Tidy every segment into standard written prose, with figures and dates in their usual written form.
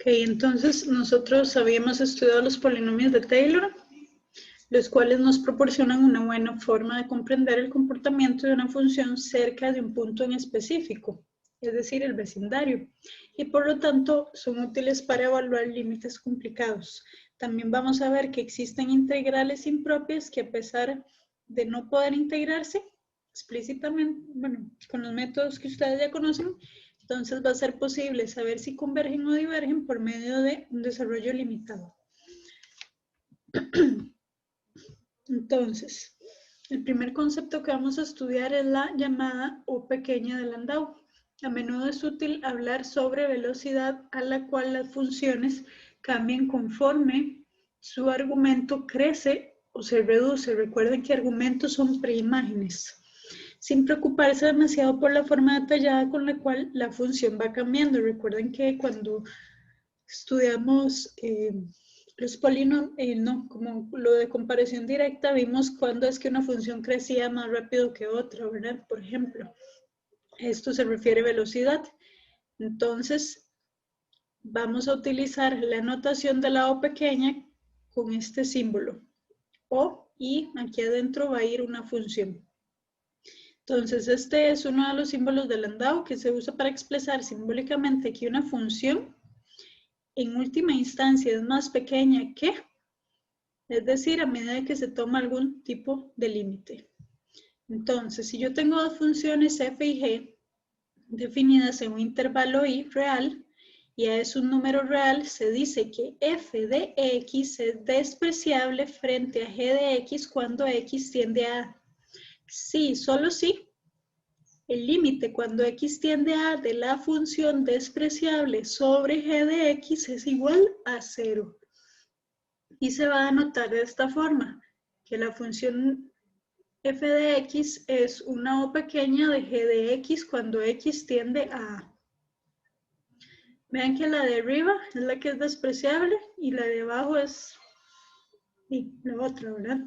Ok, entonces nosotros habíamos estudiado los polinomios de Taylor, los cuales nos proporcionan una buena forma de comprender el comportamiento de una función cerca de un punto en específico, es decir, el vecindario, y por lo tanto son útiles para evaluar límites complicados. También vamos a ver que existen integrales impropias que a pesar de no poder integrarse explícitamente, bueno, con los métodos que ustedes ya conocen, entonces va a ser posible saber si convergen o divergen por medio de un desarrollo limitado. Entonces, el primer concepto que vamos a estudiar es la llamada O pequeña de Landau. A menudo es útil hablar sobre velocidad a la cual las funciones cambian conforme su argumento crece o se reduce. Recuerden que argumentos son preimágenes. Sin preocuparse demasiado por la forma detallada con la cual la función va cambiando. Recuerden que cuando estudiamos los polinomios, no, como lo de comparación directa, vimos cuándo es que una función crecía más rápido que otra, ¿verdad? Por ejemplo, esto se refiere a velocidad. Entonces, vamos a utilizar la notación de la O pequeña con este símbolo. O, y aquí adentro va a ir una función. Entonces, este es uno de los símbolos de Landau que se usa para expresar simbólicamente que una función en última instancia es más pequeña que, es decir, a medida que se toma algún tipo de límite. Entonces, si yo tengo dos funciones f y g definidas en un intervalo i real, y a es un número real, se dice que f de x es despreciable frente a g de x cuando x tiende a. Sí, solo sí. El límite cuando x tiende a de la función despreciable sobre g de x es igual a 0. Y se va a anotar de esta forma, que la función f de x es una o pequeña de g de x cuando x tiende a A. Vean que la de arriba es la que es despreciable y la de abajo es la otra, ¿verdad?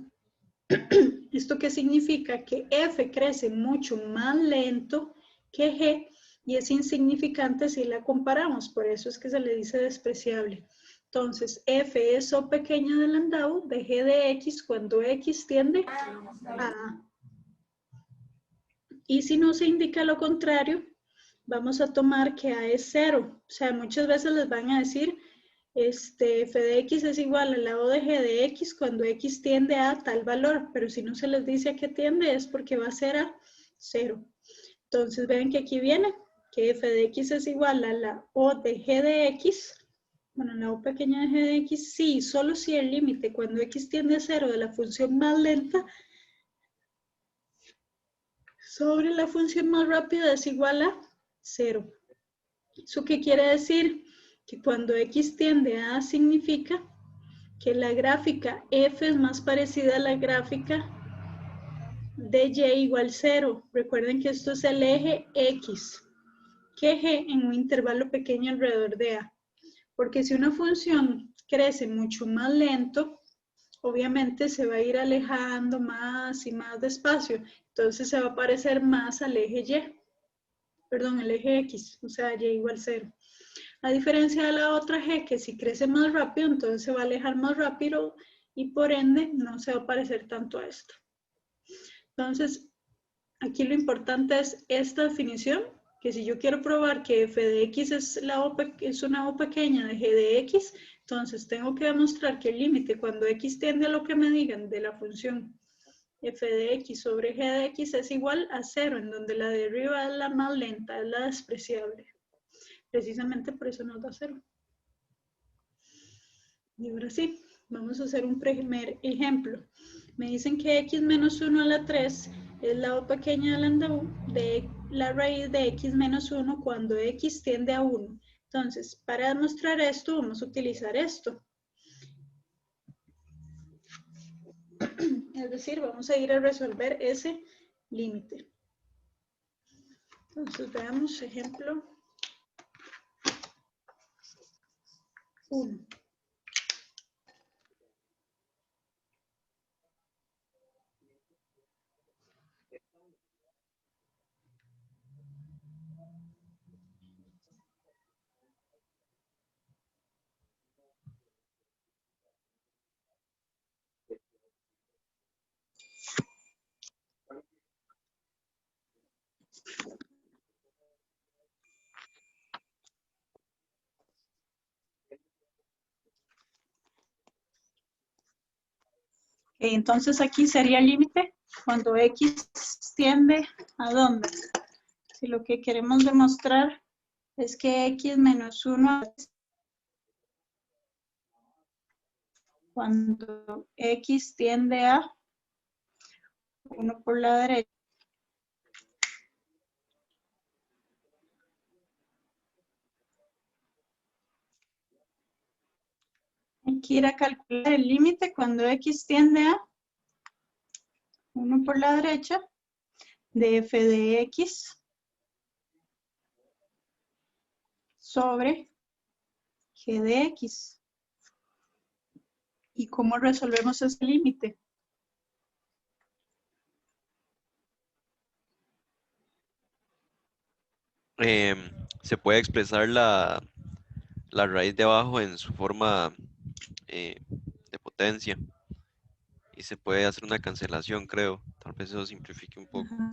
¿Esto qué significa? Que f crece mucho más lento que g y es insignificante si la comparamos, por eso es que se le dice despreciable. Entonces, f es O pequeña de Landau de g de x cuando x tiende a A. Y si no se indica lo contrario, vamos a tomar que A es 0. O sea, muchas veces les van a decir, f de x es igual al lado de g de x cuando x tiende a tal valor, pero si no se les dice a qué tiende es porque va a ser a 0. Entonces vean que aquí viene que f de x es igual a la o de g de x, bueno, la o pequeña de g de x, sí, solo si el límite cuando x tiende a 0 de la función más lenta sobre la función más rápida es igual a 0. ¿Eso qué quiere decir? Que cuando x tiende a significa que la gráfica f es más parecida a la gráfica de y igual 0. Recuerden que esto es el eje x, que g en un intervalo pequeño alrededor de a. Porque si una función crece mucho más lento, obviamente se va a ir alejando más y más despacio. Entonces se va a parecer más al eje y. Perdón, el eje x, o sea, y igual 0. A diferencia de la otra g, que si crece más rápido, entonces se va a alejar más rápido y por ende no se va a parecer tanto a esto. Entonces, aquí lo importante es esta definición, que si yo quiero probar que f de x es una o pequeña de g de x, entonces tengo que demostrar que el límite cuando x tiende a lo que me digan de la función f de x sobre g de x es igual a 0, en donde la de arriba es la más lenta, es la despreciable. Precisamente por eso nos da 0. Y ahora sí, vamos a hacer un primer ejemplo. Me dicen que x menos 1 a la 3 es la o pequeña de Landau de la raíz de x menos 1 cuando x tiende a 1. Entonces, para demostrar esto, vamos a utilizar esto. Es decir, vamos a ir a resolver ese límite. Entonces, veamos ejemplo 1. Entonces aquí sería el límite cuando X tiende ¿a dónde? Si lo que queremos demostrar es que X menos 1, cuando X tiende a 1 por la derecha, hay que ir a calcular el límite cuando X tiende a 1 por la derecha de f de X sobre g de X. ¿Y cómo resolvemos ese límite? Se puede expresar la raíz de abajo en su forma de potencia y se puede hacer una cancelación, creo. Tal vez eso simplifique un poco. Ajá.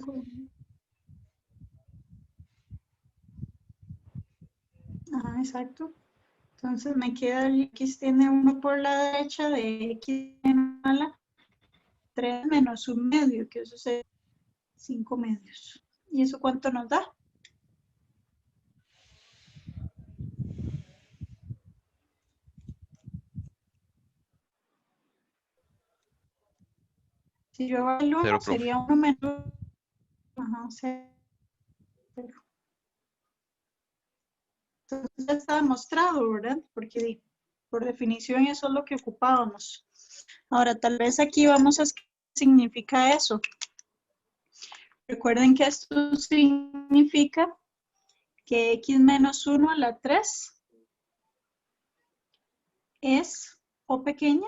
Ajá, exacto. Entonces me queda el X tiene 1 por la derecha de X a la 3 menos 1 medio, que eso es 5 medios. ¿Y eso cuánto nos da? Si yo hago el 1, Cero, profe. sería 1 menos. Ajá, 0. Entonces ya está demostrado, ¿verdad? Porque por definición eso es lo que ocupábamos. Ahora, tal vez aquí vamos a escribir qué significa eso. Recuerden que esto significa que X menos 1 a la 3 es O pequeña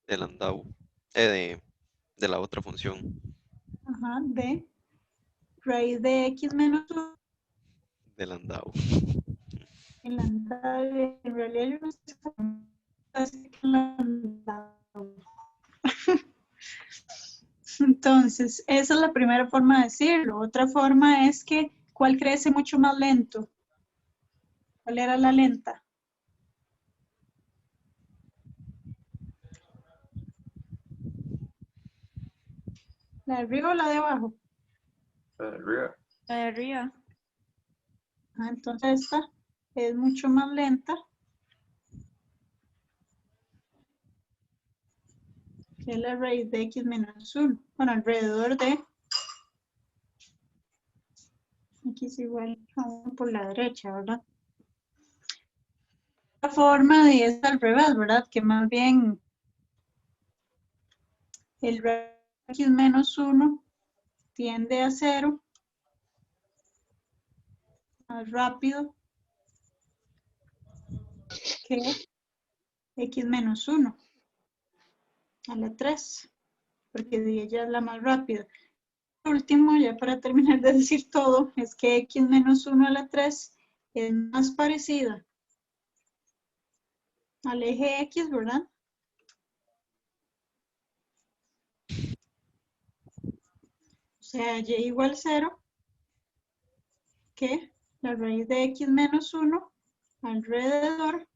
De landau. De la otra función. de raíz de X menos 1 De landau. en en realidad yo no sé cómo hacer landau. Entonces, esa es la primera forma de decirlo. Otra forma es que, ¿cuál crece mucho más lento? ¿Cuál era la lenta? ¿La de arriba o la de abajo? La de arriba. La de arriba. Entonces esta es mucho más lenta que la raíz de X menos 1. Bueno, alrededor de X igual a 1 por la derecha, ¿verdad? La forma de es al revés, ¿verdad? Que más bien el raíz de X menos 1 tiende a 0 más rápido que X menos 1 a la 3, porque de ella es la más rápida. Por último, ya para terminar de decir todo, es que X menos 1 a la 3 es más parecida al eje X, ¿verdad? O sea, y igual 0 que la raíz de X menos 1 alrededor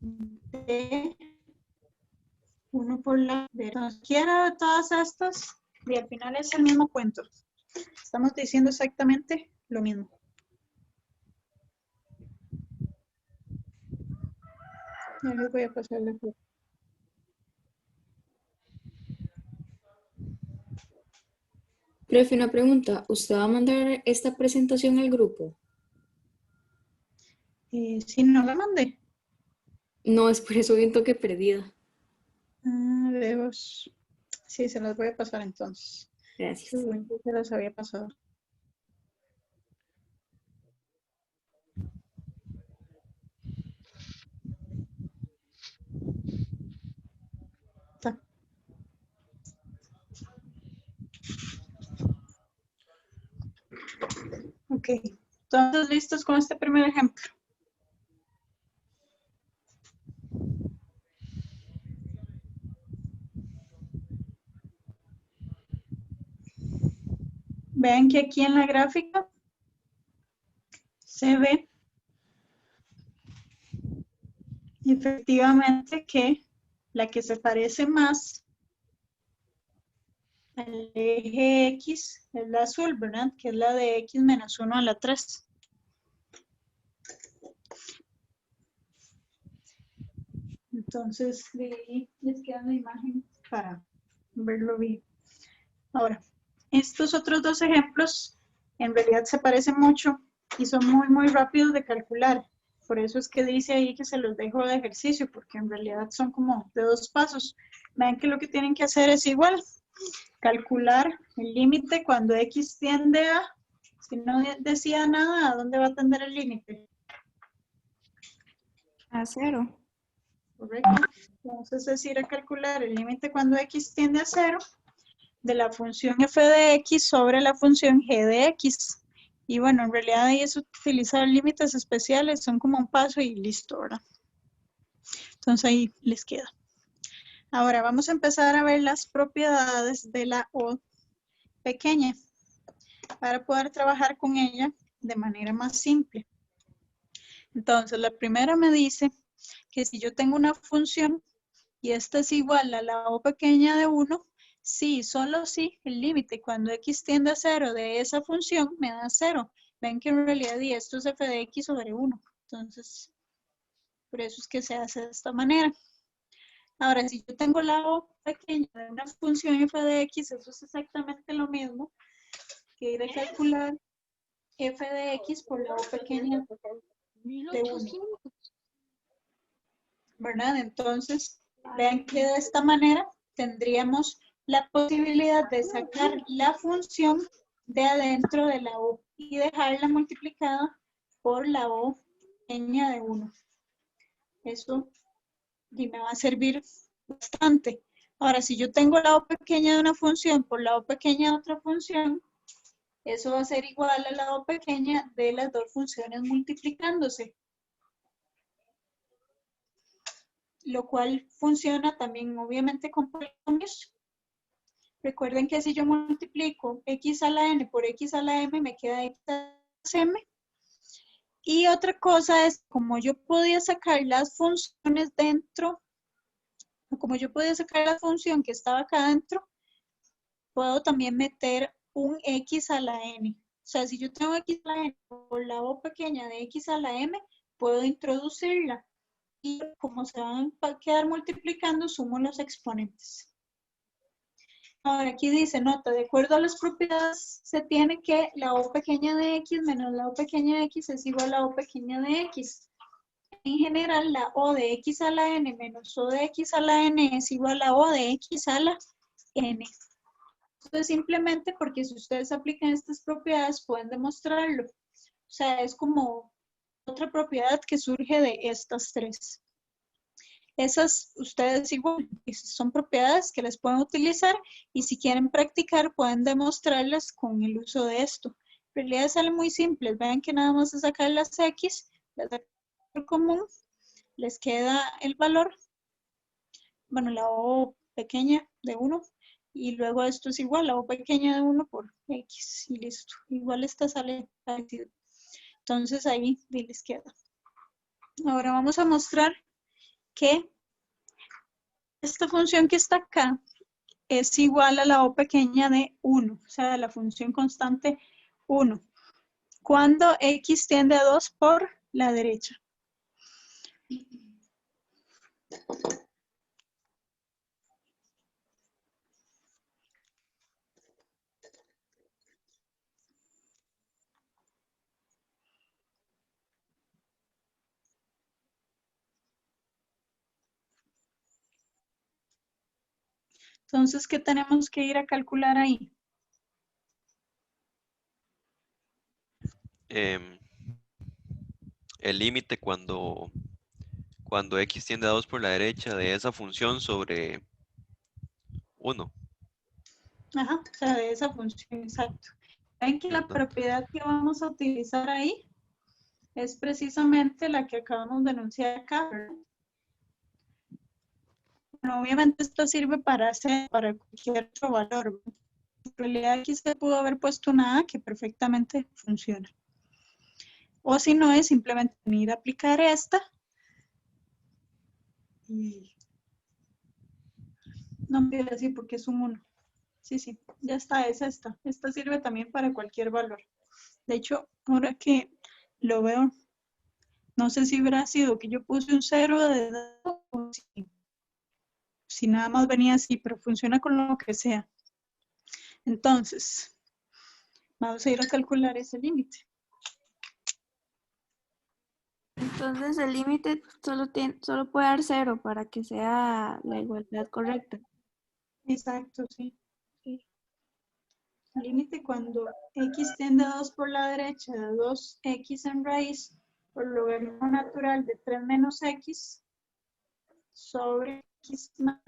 de 1 por la derecha. Entonces, quiera de todas estas, y al final es el mismo cuento. Estamos diciendo exactamente lo mismo. Ya les voy a pasar la foto. Profe, una pregunta. ¿Usted va a mandar esta presentación al grupo? Si no la mandé. No, es por eso bien toque perdida. Veos. Sí, se las voy a pasar entonces. Gracias. Yo se las había pasado. Está. Ok. Entonces, ¿listos con este primer ejemplo? Vean que aquí en la gráfica se ve efectivamente que la que se parece más al eje X es la azul, ¿verdad? Que es la de X menos 1 a la 3. Entonces, de ahí les queda la imagen para verlo bien. Ahora, estos otros dos ejemplos en realidad se parecen mucho y son muy rápidos de calcular. Por eso es que dice ahí que se los dejo de ejercicio, porque en realidad son como de 2 pasos. Vean que lo que tienen que hacer es igual. Calcular el límite cuando X tiende a, si no decía nada, ¿a dónde va a tender el límite? A 0. Correcto. Entonces es ir a calcular el límite cuando X tiende a 0 de la función f de X sobre la función g de X. Y bueno, en realidad ahí es utilizar límites especiales, son como un paso y listo, ¿verdad? Entonces ahí les queda. Ahora vamos a empezar a ver las propiedades de la O pequeña para poder trabajar con ella de manera más simple. Entonces la primera me dice que si yo tengo una función y esta es igual a la O pequeña de 1, sí, solo sí, el límite cuando X tiende a 0 de esa función me da 0. Ven que en realidad y esto es f de X sobre 1. Entonces, por eso es que se hace de esta manera. Ahora, si yo tengo la O pequeña de una función f de X, eso es exactamente lo mismo que ir a calcular f de X por la O pequeña de 1. ¿Verdad? Entonces, vean que de esta manera tendríamos la posibilidad de sacar la función de adentro de la O y dejarla multiplicada por la O pequeña de 1. Eso me va a servir bastante. Ahora, si yo tengo la O pequeña de una función por la O pequeña de otra función, eso va a ser igual a la O pequeña de las dos funciones multiplicándose. Lo cual funciona también obviamente con polinomios. Recuerden que si yo multiplico x a la n por x a la m, me queda x a la m. Y otra cosa es, como yo podía sacar las funciones dentro, como yo podía sacar la función que estaba acá adentro, puedo también meter un x a la n. O sea, si yo tengo x a la n por la O pequeña de x a la m, puedo introducirla. Y como se van a quedar multiplicando, sumo los exponentes. Ahora aquí dice, nota, de acuerdo a las propiedades, se tiene que la O pequeña de X menos la O pequeña de X es igual a O pequeña de X. En general, la O de X a la N menos O de X a la N es igual a O de X a la N. Esto es simplemente porque si ustedes aplican estas propiedades, pueden demostrarlo. O sea, es como otra propiedad que surge de estas tres. Esas ustedes igual son propiedades que les pueden utilizar y si quieren practicar pueden demostrarlas con el uso de esto. En realidad sale muy simple. Vean que nada más es sacar las X, las sacar por común, les queda el valor, bueno, la O pequeña de 1 y luego esto es igual, la O pequeña de 1 por X y listo. Igual esta sale parecido. Entonces ahí les queda. Ahora vamos a mostrar que esta función que está acá es igual a la O pequeña de 1, o sea, la función constante 1, cuando X tiende a 2 por la derecha. Entonces, ¿qué tenemos que ir a calcular ahí? El límite cuando X tiende a 2 por la derecha de esa función sobre 1. Ajá, o sea, de esa función, exacto. Ven que la propiedad que vamos a utilizar ahí es precisamente la que acabamos de enunciar acá, ¿verdad? Bueno, obviamente esto sirve para cualquier otro valor. En realidad aquí se pudo haber puesto una A que perfectamente funciona. O si no es simplemente venir a aplicar esta Y no me quiero decir porque es un 1. Sí, sí, ya está, es esta. Esta sirve también para cualquier valor. De hecho, ahora que lo veo, no sé si hubiera sido que yo puse un 0 de dado o si nada más venía así, pero funciona con lo que sea. Entonces, vamos a ir a calcular ese límite. Entonces el límite solo puede dar 0 para que sea la igualdad correcta. Exacto, sí. Sí. El límite cuando x tiende a 2 por la derecha de 2x en raíz por logaritmo natural de 3 menos x sobre x más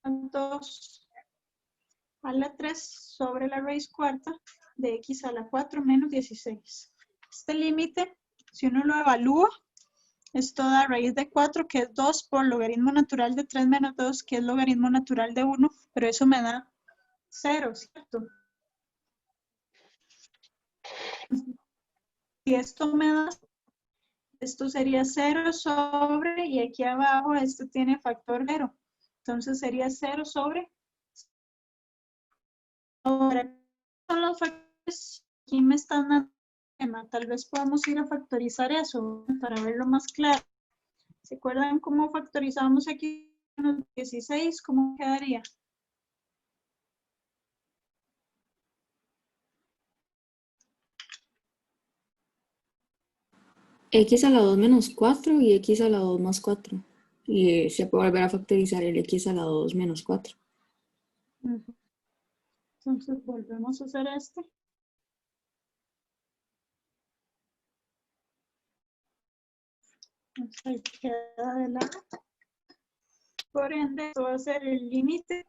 2 a la 3 sobre la raíz cuarta de x a la 4 menos 16. Este límite, si uno lo evalúa, es toda raíz de 4, que es 2 por logaritmo natural de 3 menos 2, que es logaritmo natural de 1, pero eso me da 0, ¿cierto? Si esto me da, esto sería 0 sobre, y aquí abajo esto tiene factor 0. Entonces sería 0 sobre. Ahora, son los factores, aquí me están dando tema. Tal vez podamos ir a factorizar eso para verlo más claro. ¿Se acuerdan cómo factorizamos aquí en 16? ¿Cómo quedaría? X a la 2 menos 4 y X a la 2 más 4. Y se puede volver a factorizar el X a la 2 menos 4. Entonces volvemos a hacer este. Ahí queda de lado. Por ende, esto va a ser el límite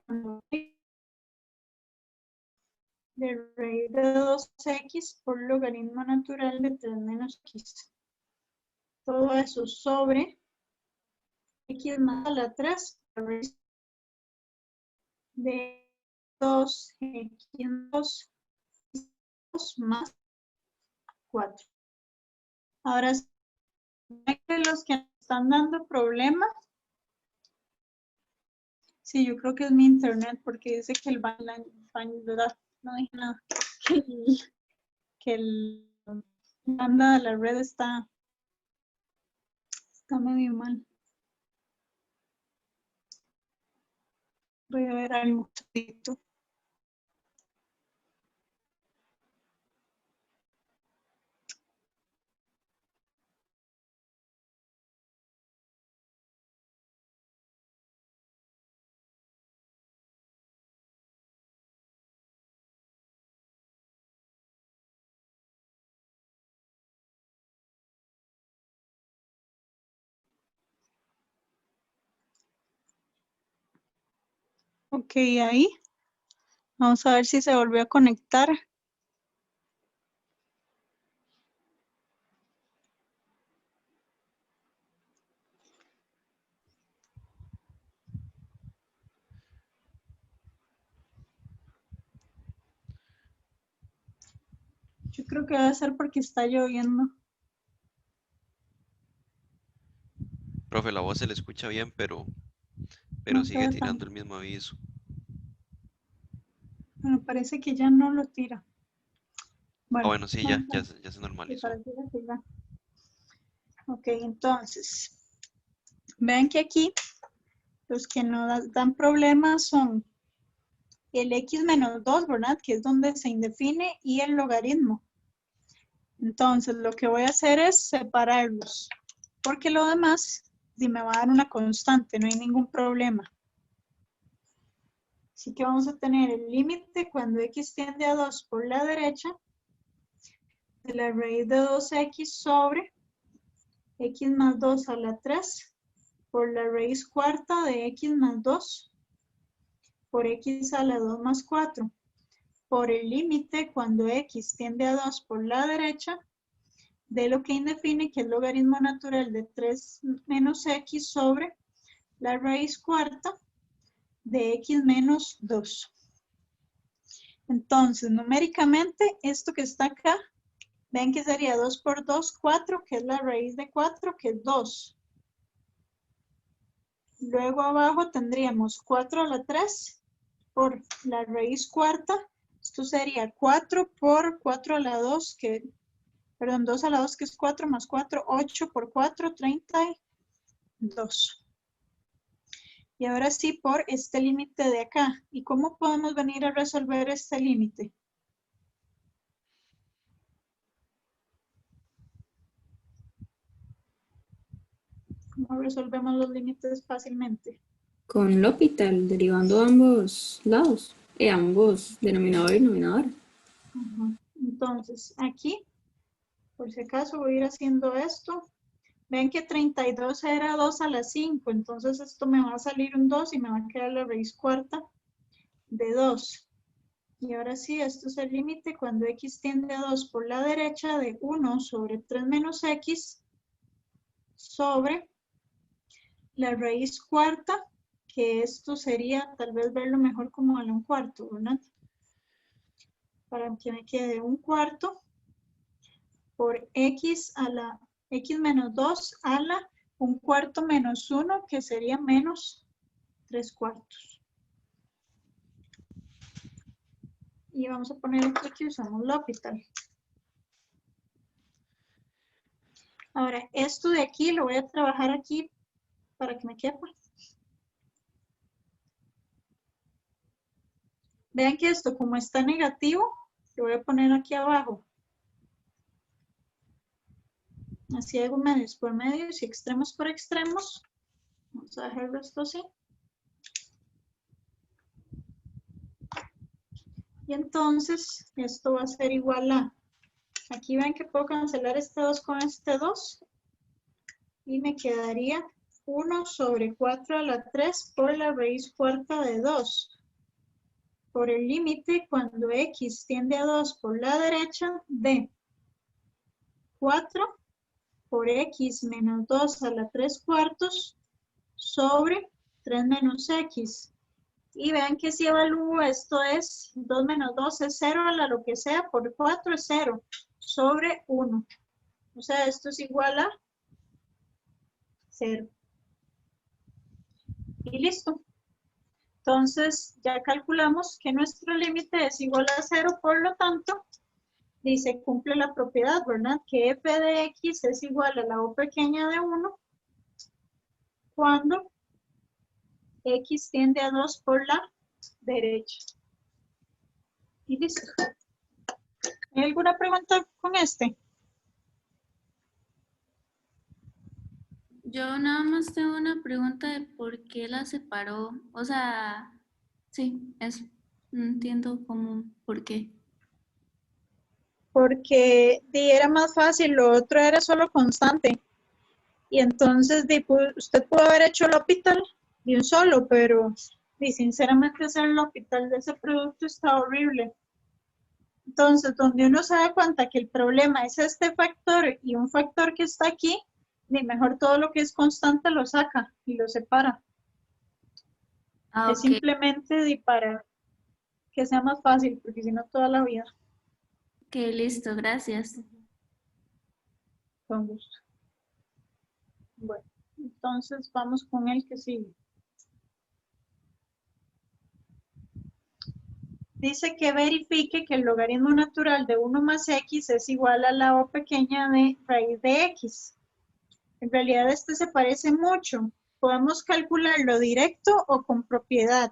de raíz de 2x por logaritmo natural de 3 menos x. Todo eso sobre x más a la 3 raíz de 2x 2 más 4. Ahora, los que están dando problemas, sí, yo creo que es mi internet porque dice que el ¿verdad? No dije nada. Que el banda de la red está medio mal. Voy a ver algo. Ok, ahí. Vamos a ver si se volvió a conectar. Yo creo que debe ser porque está lloviendo. Profe, la voz se le escucha bien, pero No sigue queda tirando tan- el mismo aviso. Bueno, parece que ya no lo tira. Ah, Bueno, bueno, sí, vamos ya a se sí, normalizó. parece que sí, ya. Ok, entonces, vean que aquí los que nos dan problemas son el x menos 2, ¿verdad? Que es donde se indefine, y el logaritmo. Entonces, lo que voy a hacer es separarlos, porque lo demás sí me va a dar una constante, no hay ningún problema. Así que vamos a tener el límite cuando x tiende a 2 por la derecha de la raíz de 2x sobre x más 2 a la 3 por la raíz cuarta de x más 2 por x a la 2 más 4 por el límite cuando x tiende a 2 por la derecha de lo que indefine, que es logaritmo natural de 3 menos x sobre la raíz cuarta de x menos 2. Entonces, numéricamente, esto que está acá, ven que sería 2 por 2, 4, que es la raíz de 4, que es 2. Luego abajo tendríamos 4 a la 3 por la raíz cuarta. Esto sería 4 por 4 a la 2, perdón, 2 a la 2 que es 4 más 4, 8 por 4, 32. Y ahora sí por este límite de acá. ¿Y cómo podemos venir a resolver este límite? ¿Cómo resolvemos los límites fácilmente? Con L'Hopital, derivando ambos lados, ambos denominador y denominador. Ujú. Entonces, aquí, por si acaso voy a ir haciendo esto. Ven que 32 era 2 a la 5, entonces esto me va a salir un 2 y me va a quedar la raíz cuarta de 2. Y ahora sí, esto es el límite cuando x tiende a 2 por la derecha de 1 sobre 3 menos x sobre la raíz cuarta, que esto sería tal vez verlo mejor como a un cuarto, ¿verdad? Para que me quede un cuarto por x a la x menos 2 a la un cuarto menos 1, que sería menos 3 cuartos. Y vamos a poner aquí que usamos L'Hopital. Ahora, esto de aquí lo voy a trabajar aquí para que me quepa. Vean que esto, como está negativo, lo voy a poner aquí abajo. Así hago medios por medios y extremos por extremos. Vamos a dejarlo esto así. Y entonces, esto va a ser igual a... Aquí ven que puedo cancelar este 2 con este 2. Y me quedaría 1 sobre 4 a la 3 por la raíz cuarta de 2. Por el límite cuando x tiende a 2 por la derecha de 4 por x menos 2 a la 3 cuartos sobre 3 menos x. Y vean que si evalúo esto es 2 menos 2 es 0 a la lo que sea por 4 es 0 sobre 1. O sea, esto es igual a 0. Y listo. Entonces, ya calculamos que nuestro límite es igual a 0, por lo tanto, dice, cumple la propiedad, ¿verdad? Que f de x es igual a la o pequeña de 1 cuando x tiende a 2 por la derecha. Y listo. ¿Hay alguna pregunta con este? Yo nada más tengo una pregunta de por qué la separó. O sea, sí, eso. No entiendo cómo, por qué. Porque era más fácil, lo otro era solo constante. Y entonces usted pudo haber hecho el L'Hopital de un solo, pero sinceramente hacer el L'Hopital de ese producto está horrible. Entonces, donde uno se da cuenta que el problema es este factor y un factor que está aquí, ni mejor todo lo que es constante lo saca y lo separa. Ah, Es ok. simplemente para que sea más fácil, porque si no toda la vida. Ok, listo, gracias. Con gusto. Bueno, entonces vamos con el que sigue. Dice que verifique que el logaritmo natural de 1 más x es igual a la o pequeña de raíz de x. En realidad este se parece mucho. Podemos calcularlo directo o con propiedad.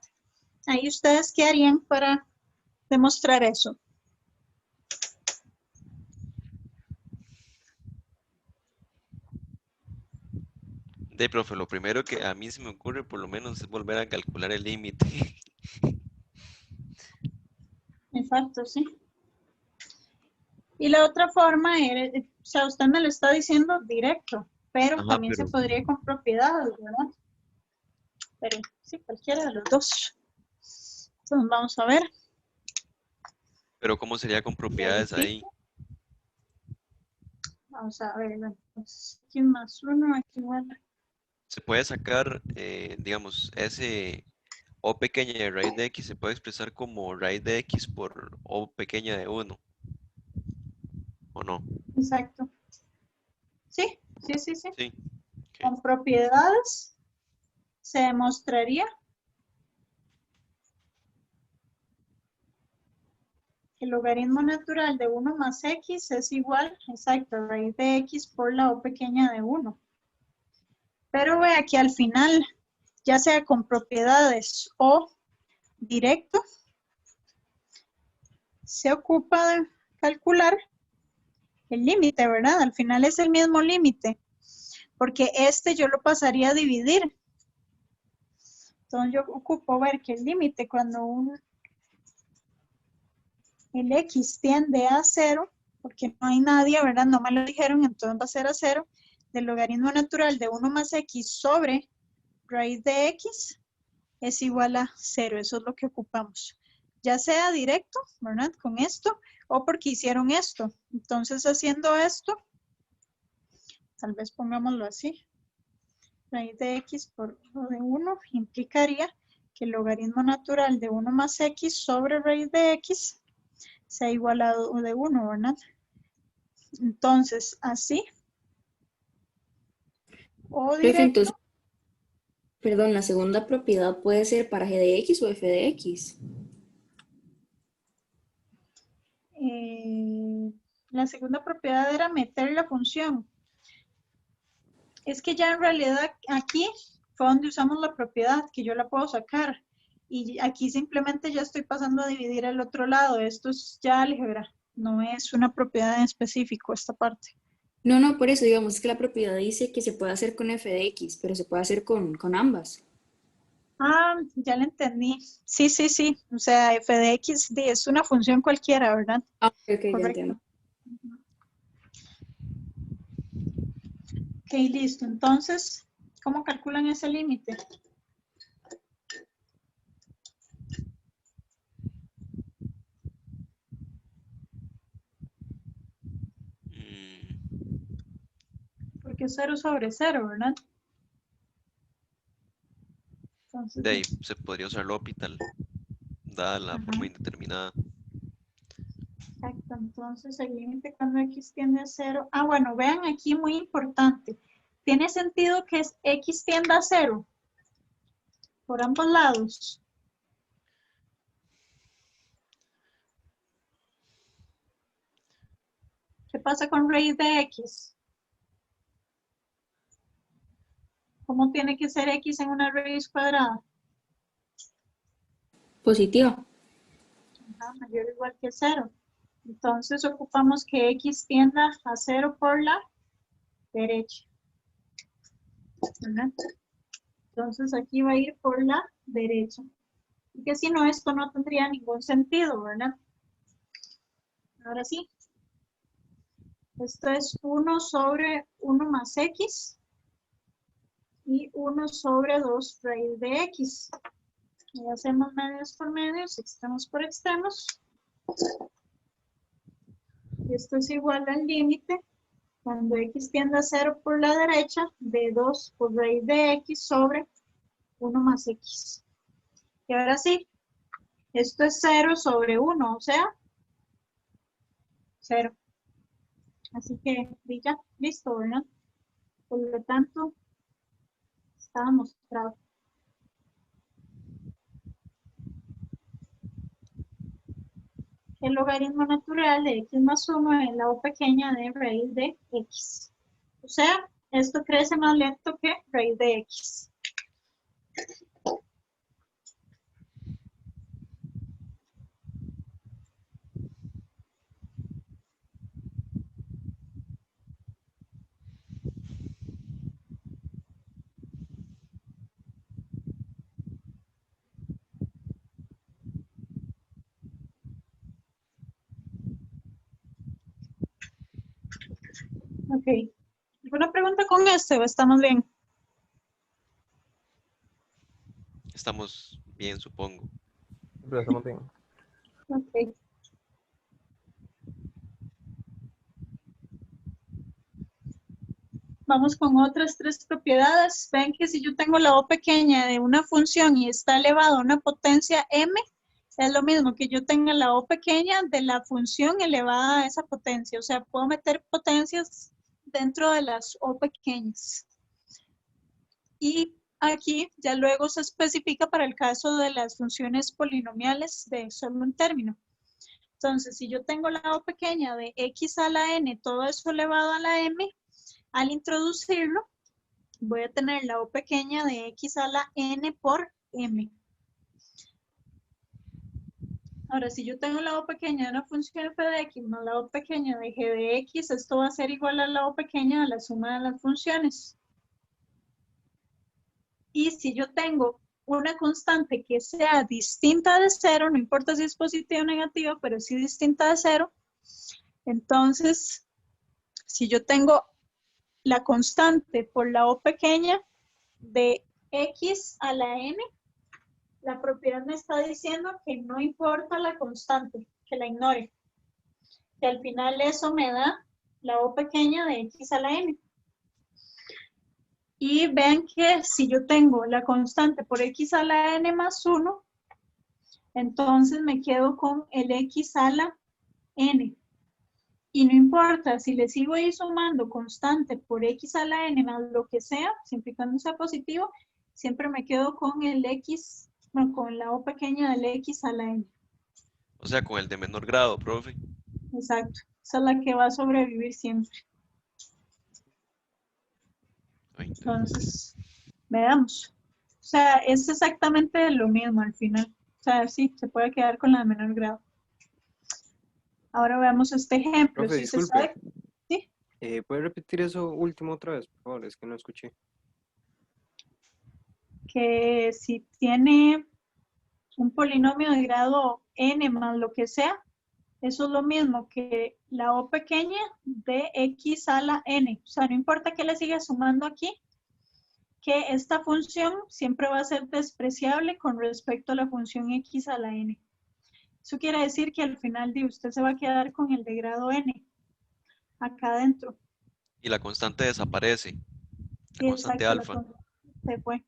Ahí ustedes, ¿qué harían para demostrar eso? Profe, lo primero que a mí se me ocurre por lo menos es volver a calcular el límite. Exacto, sí. Y la otra forma era, o sea, usted me lo está diciendo directo, pero Ajá, también se podría con propiedades, ¿verdad? Pero sí, cualquiera de los dos. Entonces vamos a ver. pero ¿cómo sería con propiedades ahí? Vamos a ver, entonces, aquí más 1, aquí igual. Se puede sacar, digamos, ese o pequeña de raíz de x se puede expresar como raíz de x por o pequeña de 1, ¿o no? Exacto. Sí, sí, sí, sí. Sí. Ok. Con propiedades se demostraría que el logaritmo natural de 1 más x es igual, exacto, a raíz de x por la o pequeña de 1. Pero vea que al final, ya sea con propiedades o directo, se ocupa de calcular el límite, ¿verdad? Al final es el mismo límite, porque este yo lo pasaría a dividir. Entonces yo ocupo ver que el límite cuando el x tiende a 0, porque no hay nadie, ¿verdad? No me lo dijeron, entonces va a ser a 0, del logaritmo natural de 1 más x sobre raíz de x es igual a 0. Eso es lo que ocupamos. Ya sea directo, ¿verdad? Con esto, o porque hicieron esto. Entonces, haciendo esto, tal vez pongámoslo así. Raíz de x por o de 1 implicaría que el logaritmo natural de 1 más x sobre raíz de x sea igual a o de 1, ¿verdad? Entonces, así. O Profe, directo. entonces, perdón, la segunda propiedad puede ser para g de x o f de x. La segunda propiedad era meter la función. Es que ya en realidad aquí fue donde usamos la propiedad, que yo la puedo sacar. Y aquí simplemente ya estoy pasando a dividir el otro lado. Esto es ya álgebra, no es una propiedad en específico esta parte. No, no, por eso digamos es que la propiedad dice que se puede hacer con f de x, pero se puede hacer con ambas. Ah, ya la entendí. Sí, sí, sí. O sea, f de x es una función cualquiera, ¿verdad? Ah, ok, ya Correcto. entiendo. Ok, listo. Entonces, ¿cómo calculan ese límite? Porque es 0 sobre 0, ¿verdad? Entonces, De ahí se podría usar L'Hopital, dada la Ajá. forma indeterminada. Exacto, entonces el límite cuando x tiende a 0. Ah, bueno, vean aquí muy importante. ¿Tiene sentido que x tienda a 0? Por ambos lados. ¿Qué pasa con raíz de x? ¿Cómo tiene que ser x en una raíz cuadrada? Positiva. Ajá, mayor o igual que 0. Entonces ocupamos que x tienda a 0 por la derecha. ¿Verdad? Entonces aquí va a ir por la derecha. Porque si no, esto no tendría ningún sentido, ¿verdad? Ahora sí. Esto es 1 sobre 1 más x y 1 sobre 2 raíz de x. Y hacemos medios por medios, extremos por extremos. Y esto es igual al límite cuando x tiende a 0 por la derecha de 2 por raíz de x sobre 1 más x. Y ahora sí, esto es 0 sobre 1, o sea, 0. Así que ya, listo, ¿verdad? Por lo tanto, está demostrado. El logaritmo natural de x más 1 es la o pequeña de raíz de x. O sea, esto crece más lento que raíz de x. Ok. ¿Alguna pregunta con este o estamos bien? Estamos bien, supongo. Pero estamos bien. Ok. Vamos con otras 3 propiedades. Ven que si yo tengo la o pequeña de una función y está elevado a una potencia m, es lo mismo que yo tenga la o pequeña de la función elevada a esa potencia. O sea, puedo meter potencias dentro de las o pequeñas. Y aquí ya luego se especifica para el caso de las funciones polinomiales de solo un término. Entonces, si yo tengo la O pequeña de X a la N, todo eso elevado a la M, al introducirlo, voy a tener la O pequeña de X a la N por M. Ahora, si yo tengo la O pequeña de una función f de X más la O pequeña de G de X, esto va a ser igual a la O pequeña de la suma de las funciones. Y si yo tengo una constante que sea distinta de cero, no importa si es positiva o negativa, pero sí distinta de cero, entonces, si yo tengo la constante por la O pequeña de X a la N, la propiedad me está diciendo que no importa la constante, que la ignore. Que al final eso me da la O pequeña de X a la N. Y vean que si yo tengo la constante por X a la N más 1, entonces me quedo con el X a la N. Y no importa, si le sigo ahí sumando constante por X a la N más lo que sea, siempre y cuando sea positivo, siempre me quedo con el X, bueno, con la O pequeña del X a la N. O sea, con el de menor grado, profe. Exacto. Esa es la que va a sobrevivir siempre. Entonces, veamos. O sea, es exactamente lo mismo al final. O sea, sí, se puede quedar con la de menor grado. Ahora veamos este ejemplo. Profe, Si se disculpe. sabe, ¿sí? ¿Puede repetir eso último otra vez, por favor? Es que no escuché. Que si tiene un polinomio de grado n más lo que sea, eso es lo mismo que la O pequeña de X a la N. O sea, no importa que le siga sumando aquí, que esta función siempre va a ser despreciable con respecto a la función X a la N. Eso quiere decir que al final de usted se va a quedar con el de grado N, acá adentro. Y la constante desaparece. La Sí, constante exacto, alfa. se fue.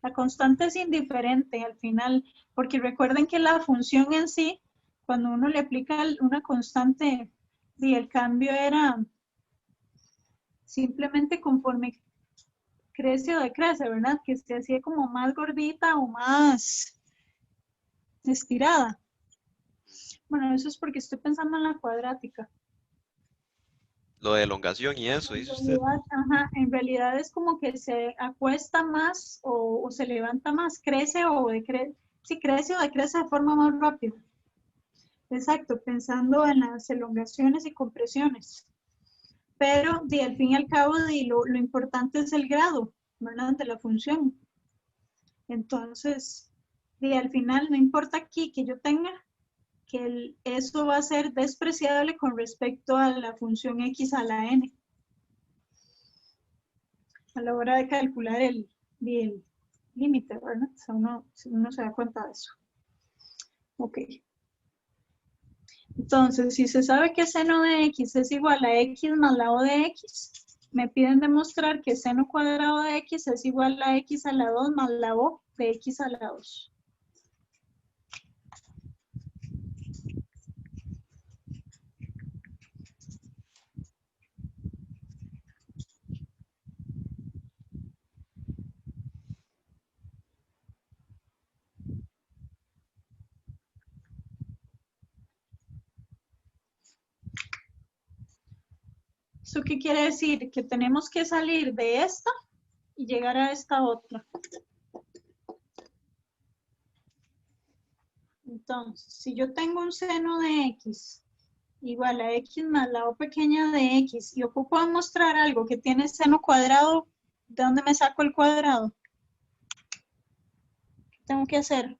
La constante es indiferente al final, porque recuerden que la función en sí, cuando uno le aplica una constante, y el cambio era simplemente conforme crece o decrece, ¿verdad? Que se hacía como más gordita o más estirada. Bueno, eso es porque estoy pensando en la cuadrática. Lo de elongación y eso, dice usted. Ajá, en realidad es como que se acuesta más o se levanta más, crece o decrece, sí, crece o decrece de forma más rápida. Exacto, pensando en las elongaciones y compresiones. Pero al fin y al cabo lo importante es el grado, ¿verdad? De la función. Entonces, al final no importa aquí que yo tenga, que eso va a ser despreciable con respecto a la función X a la N. A la hora de calcular el límite, ¿verdad? O sea, uno se da cuenta de eso. Ok. Entonces, si se sabe que seno de X es igual a X más la O de X, me piden demostrar que seno cuadrado de X es igual a X a la 2 más la O de X a la 2. ¿Eso qué quiere decir? Que tenemos que salir de esta y llegar a esta otra. Entonces, si yo tengo un seno de X igual a X más la O pequeña de X y ocupo demostrar algo que tiene seno cuadrado, ¿de dónde me saco el cuadrado? ¿Qué tengo que hacer?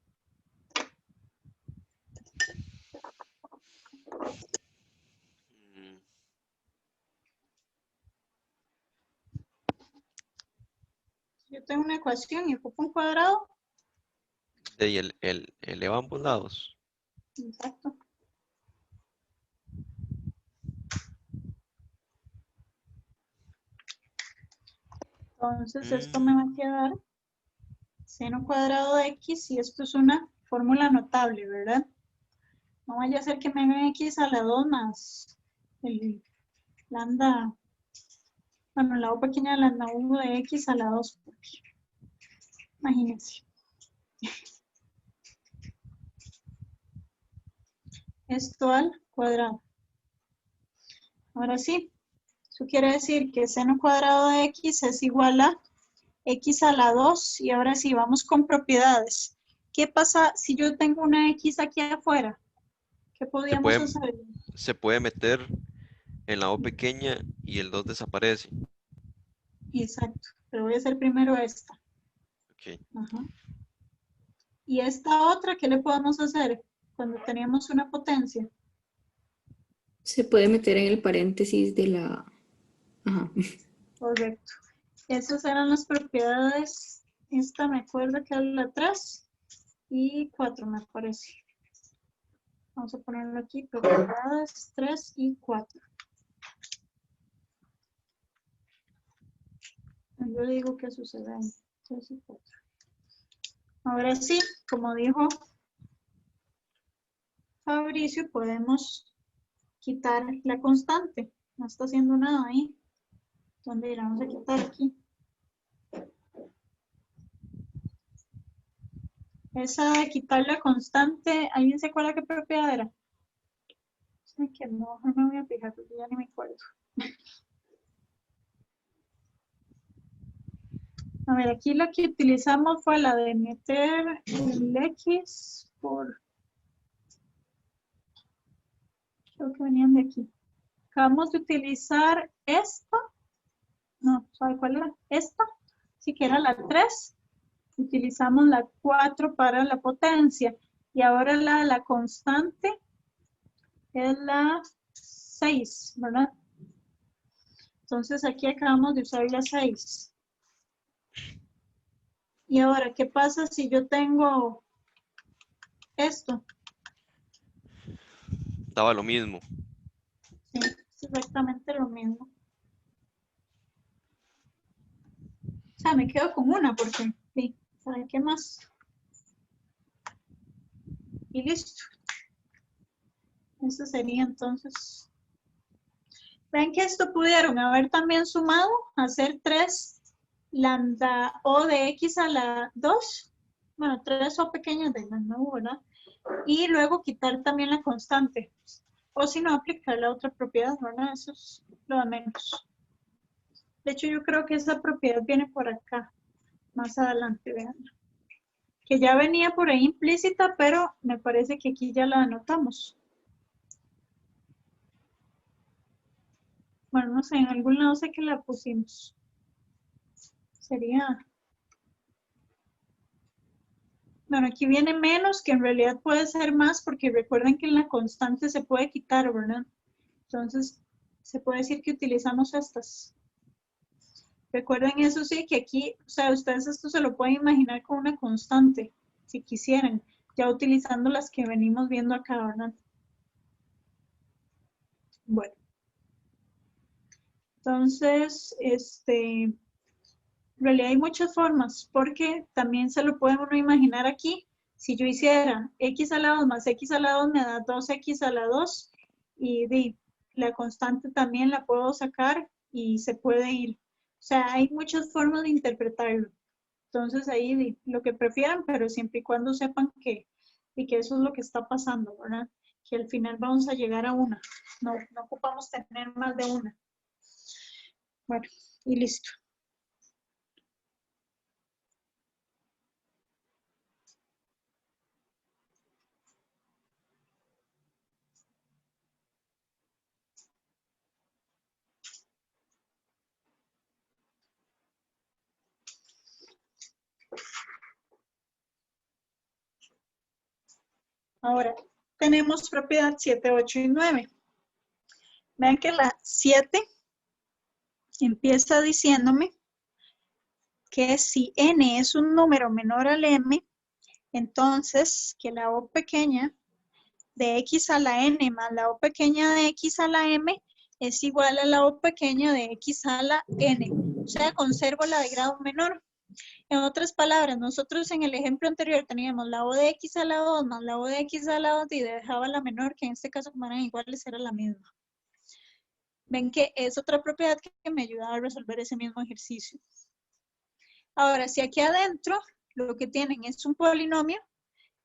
Yo tengo una ecuación y ocupo un cuadrado. Y el eleva ambos lados. Exacto. Entonces esto me va a quedar seno cuadrado de X y esto es una fórmula notable, ¿verdad? No vaya a ser que me hagan X a la 2 más el lambda, bueno, la O pequeña de lambda 1 de X a la 2. Imagínense. Esto al cuadrado. Ahora sí, eso quiere decir que seno cuadrado de x es igual a x a la 2. Y ahora sí, vamos con propiedades. ¿Qué pasa si yo tengo una x aquí afuera? ¿Qué podríamos hacer? Se puede meter en la O pequeña y el 2 desaparece. Exacto, pero voy a hacer primero esta. Ok. Ajá. Y esta otra, ¿qué le podemos hacer cuando teníamos una potencia? Se puede meter en el paréntesis de la... Ajá. Correcto. Esas eran las propiedades. Esta me acuerdo que era la 3 y 4 me parece. Vamos a ponerlo aquí, propiedades 3 y 4. Yo digo que sucede ahí, 3 y 4. Ahora sí, como dijo Fabricio, podemos quitar la constante. No está haciendo nada ahí. ¿Dónde irá? Vamos a quitar aquí. Esa de quitar la constante, ¿alguien se acuerda qué propiedad era? Ay, que no me voy a fijar porque ya ni me acuerdo. A ver, aquí la que utilizamos fue la de meter el X por... Creo que venían de aquí. Acabamos de utilizar esta. No, ¿sabe cuál era? Esta. Sí que era la 3. Utilizamos la 4 para la potencia. Y ahora la constante es la 6, ¿verdad? Entonces aquí acabamos de usar la 6. Y ahora, ¿qué pasa si yo tengo esto? Daba lo mismo. Sí, es exactamente lo mismo. O sea, me quedo con una porque, sí, ¿saben qué más? Y listo. Eso sería entonces. Ven que esto pudieron haber también sumado, hacer 3 lambda o de x a la 2. Bueno, 3 o pequeñas de lambda u, ¿verdad? Y luego quitar también la constante. O si no, aplicar la otra propiedad, ¿verdad? Eso es lo de menos. De hecho, yo creo que esa propiedad viene por acá, más adelante, vean. Que ya venía por ahí implícita, pero me parece que aquí ya la anotamos. Bueno, no sé, en algún lado sé que la pusimos. Sería... Bueno, aquí viene menos, que en realidad puede ser más, porque recuerden que en la constante se puede quitar, ¿verdad? Entonces, se puede decir que utilizamos estas. Recuerden eso sí, que aquí, o sea, ustedes esto se lo pueden imaginar con una constante, si quisieran, ya utilizando las que venimos viendo acá, ¿verdad? Bueno. Entonces, en realidad hay muchas formas, porque también se lo puede uno imaginar aquí. Si yo hiciera x a la 2 más x a la 2 me da 2x a la 2 y la constante también la puedo sacar y se puede ir. O sea, hay muchas formas de interpretarlo. Entonces ahí lo que prefieran, pero siempre y cuando sepan que eso es lo que está pasando, ¿verdad? Que al final vamos a llegar a una. No ocupamos tener más de una. Bueno, y listo. Ahora, tenemos propiedad 7, 8 y 9. Vean que la 7 empieza diciéndome que si n es un número menor al m, entonces que la o pequeña de x a la n más la o pequeña de x a la m es igual a la o pequeña de x a la n. O sea, conservo la de grado menor. En otras palabras, nosotros en el ejemplo anterior teníamos la o de x a la 2 más la o de x a la 2 y dejaba la menor, que en este caso como eran iguales era la misma. Ven que es otra propiedad que me ayuda a resolver ese mismo ejercicio. Ahora, si aquí adentro lo que tienen es un polinomio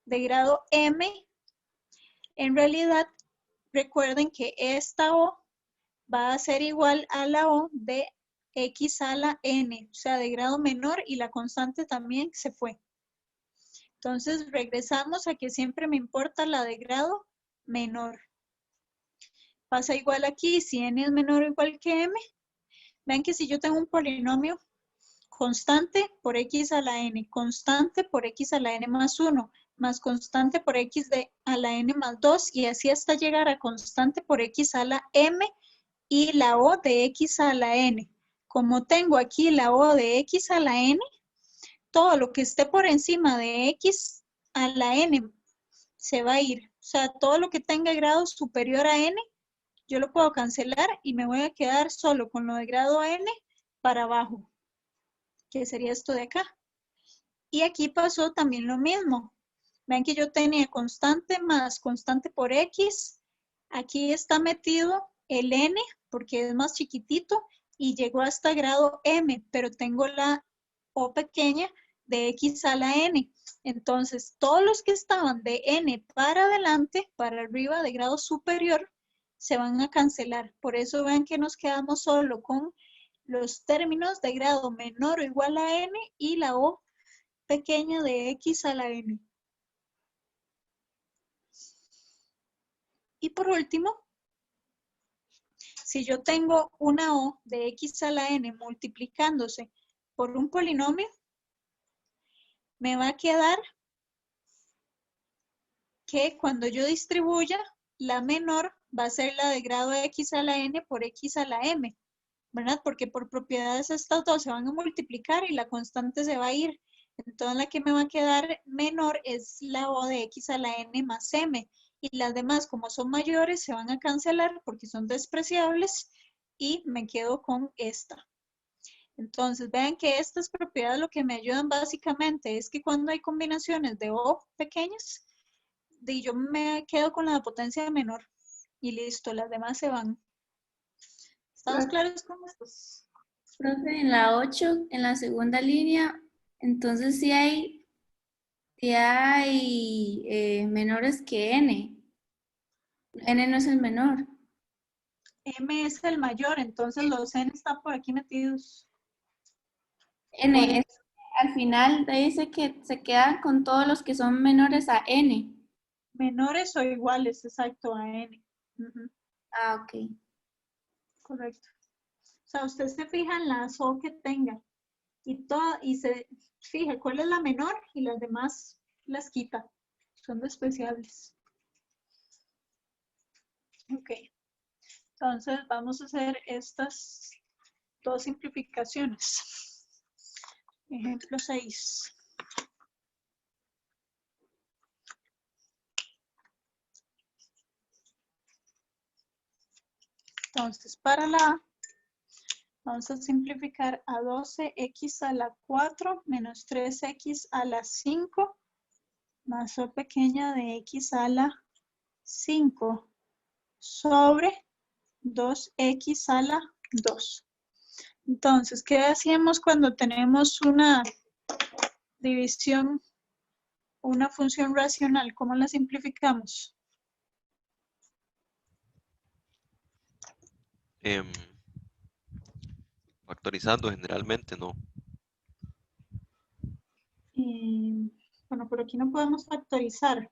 de grado m. En realidad, recuerden que esta O va a ser igual a la O de x a la n, o sea, de grado menor, y la constante también se fue. Entonces, regresamos a que siempre me importa la de grado menor. Pasa igual aquí, si n es menor o igual que m. Vean que si yo tengo un polinomio constante por x a la n, constante por x a la n más 1, más constante por x a la n más 2, y así hasta llegar a constante por x a la m y la O de x a la n. Como tengo aquí la O de x a la n, todo lo que esté por encima de x a la n se va a ir. O sea, todo lo que tenga grado superior a n, yo lo puedo cancelar y me voy a quedar solo con lo de grado n para abajo, que sería esto de acá. Y aquí pasó también lo mismo. Vean que yo tenía constante más constante por x. Aquí está metido el n porque es más chiquitito y llegó hasta grado m, pero tengo la O pequeña de x a la n. Entonces, todos los que estaban de n para adelante, para arriba de grado superior, se van a cancelar. Por eso ven que nos quedamos solo con los términos de grado menor o igual a n y la O pequeña de x a la n. Y por último, si yo tengo una O de x a la n multiplicándose por un polinomio, me va a quedar que cuando yo distribuya, la menor va a ser la de grado x a la n por x a la m, ¿verdad? Porque por propiedades estas dos se van a multiplicar y la constante se va a ir. Entonces la que me va a quedar menor es la O de x a la n más m. Y las demás, como son mayores, se van a cancelar porque son despreciables y me quedo con esta. Entonces, vean que estas propiedades lo que me ayudan básicamente es que cuando hay combinaciones de O pequeñas, yo me quedo con la potencia menor y listo, las demás se van. ¿Estamos claros con estos? Profe, en la 8, en la segunda línea, entonces sí hay menores que n. N no es el menor. M es el mayor, entonces los n están por aquí metidos. N, al final dice que se quedan con todos los que son menores a n. Menores o iguales, exacto, a n. Ah, ok. Correcto. O sea, usted se fija en la O que tenga y se fija cuál es la menor y las demás las quita. Son despreciables. Ok. Entonces vamos a hacer estas dos simplificaciones. Ejemplo 6. Entonces, para la A, vamos a simplificar a 12x a la 4 menos 3x a la 5 más O pequeña de x a la 5 sobre 2x a la 2. Entonces, ¿qué hacíamos cuando tenemos una división, una función racional? ¿Cómo la simplificamos? Factorizando generalmente, ¿no? Bueno, por aquí no podemos factorizar.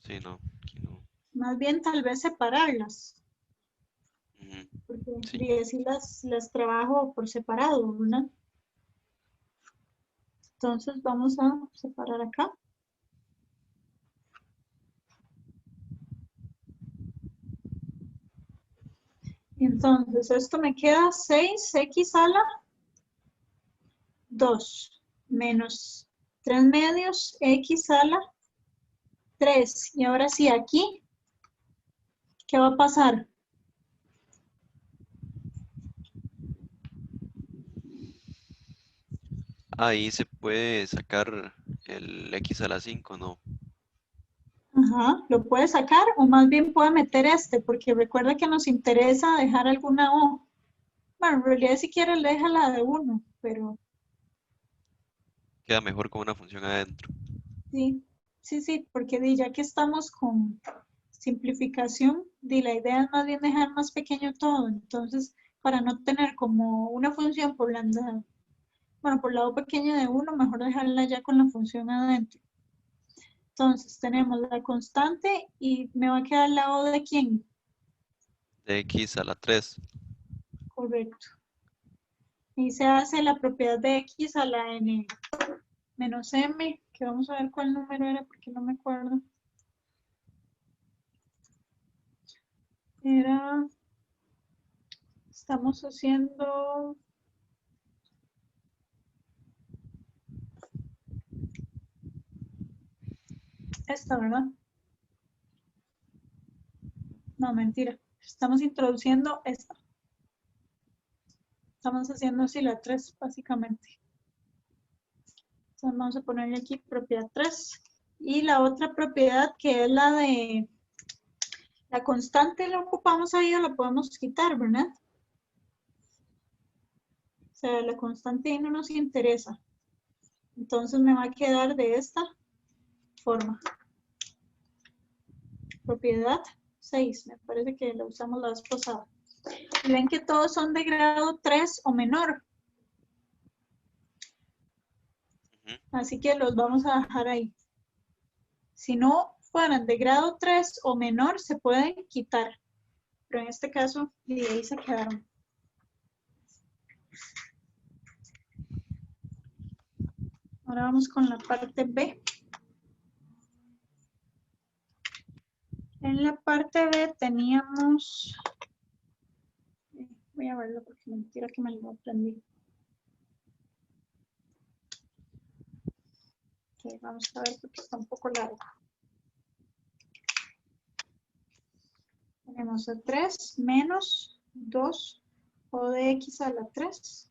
Sí, no, aquí no. Más bien tal vez separarlas. Porque Sí. así las trabajo por separado, ¿verdad? Entonces vamos a separar acá. Entonces esto me queda 6x a la 2 menos 3 medios x a la 3. Y ahora sí, aquí, ¿qué va a pasar? Ahí se puede sacar el x a la 5, ¿no? Ajá, lo puede sacar o más bien puede meter este, porque recuerda que nos interesa dejar alguna O. Bueno, en realidad si quiere le deja la de 1, pero... Ok, queda mejor con una función adentro. Sí, sí, porque ya que estamos con simplificación, la idea es más bien dejar más pequeño todo. Entonces, para no tener como una función por por el lado pequeño de uno, mejor dejarla ya con la función adentro. Entonces, tenemos la constante y me va a quedar la O de ¿quién? De x a la 3. Correcto. Y se hace la propiedad de x a la n menos m, que vamos a ver cuál número era porque no me acuerdo. Estamos haciendo... esta, ¿verdad? No, mentira. Estamos introduciendo esta. Estamos haciendo así la 3, básicamente. Entonces vamos a ponerle aquí propiedad 3. Y la otra propiedad, que es la de la constante, la ocupamos ahí o la podemos quitar, ¿verdad? O sea, la constante ahí no nos interesa. Entonces me va a quedar de esta forma. Propiedad 6, me parece que la usamos la vez pasada. Y ven que todos son de grado 3 o menor. Así que los vamos a dejar ahí. Si no fueran de grado 3 o menor, se pueden quitar. Pero en este caso, de ahí se quedaron. Ahora vamos con la parte B. En la parte B teníamos... voy a verlo porque mentira que me lo aprendí. Ok, vamos a ver porque está un poco largo. Tenemos a 3 menos 2 o de x a la 3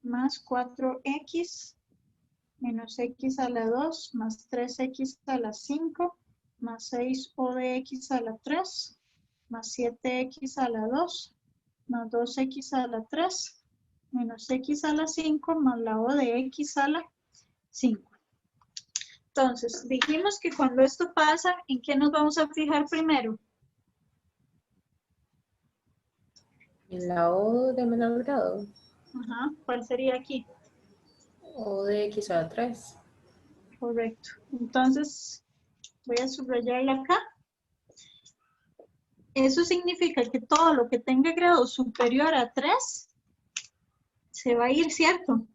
más 4x menos x a la 2 más 3x a la 5 más 6 o de x a la 3 más 7x a la 2 más 2x a la 3 menos x a la 5 más la o de x a la 5. Entonces, dijimos que cuando esto pasa, ¿en qué nos vamos a fijar primero? En la O de menor grado. Ajá, ¿cuál sería aquí? O de x a la 3. Correcto. Entonces, voy a subrayarla acá. Eso significa que todo lo que tenga grado superior a 3 se va a ir, ¿cierto?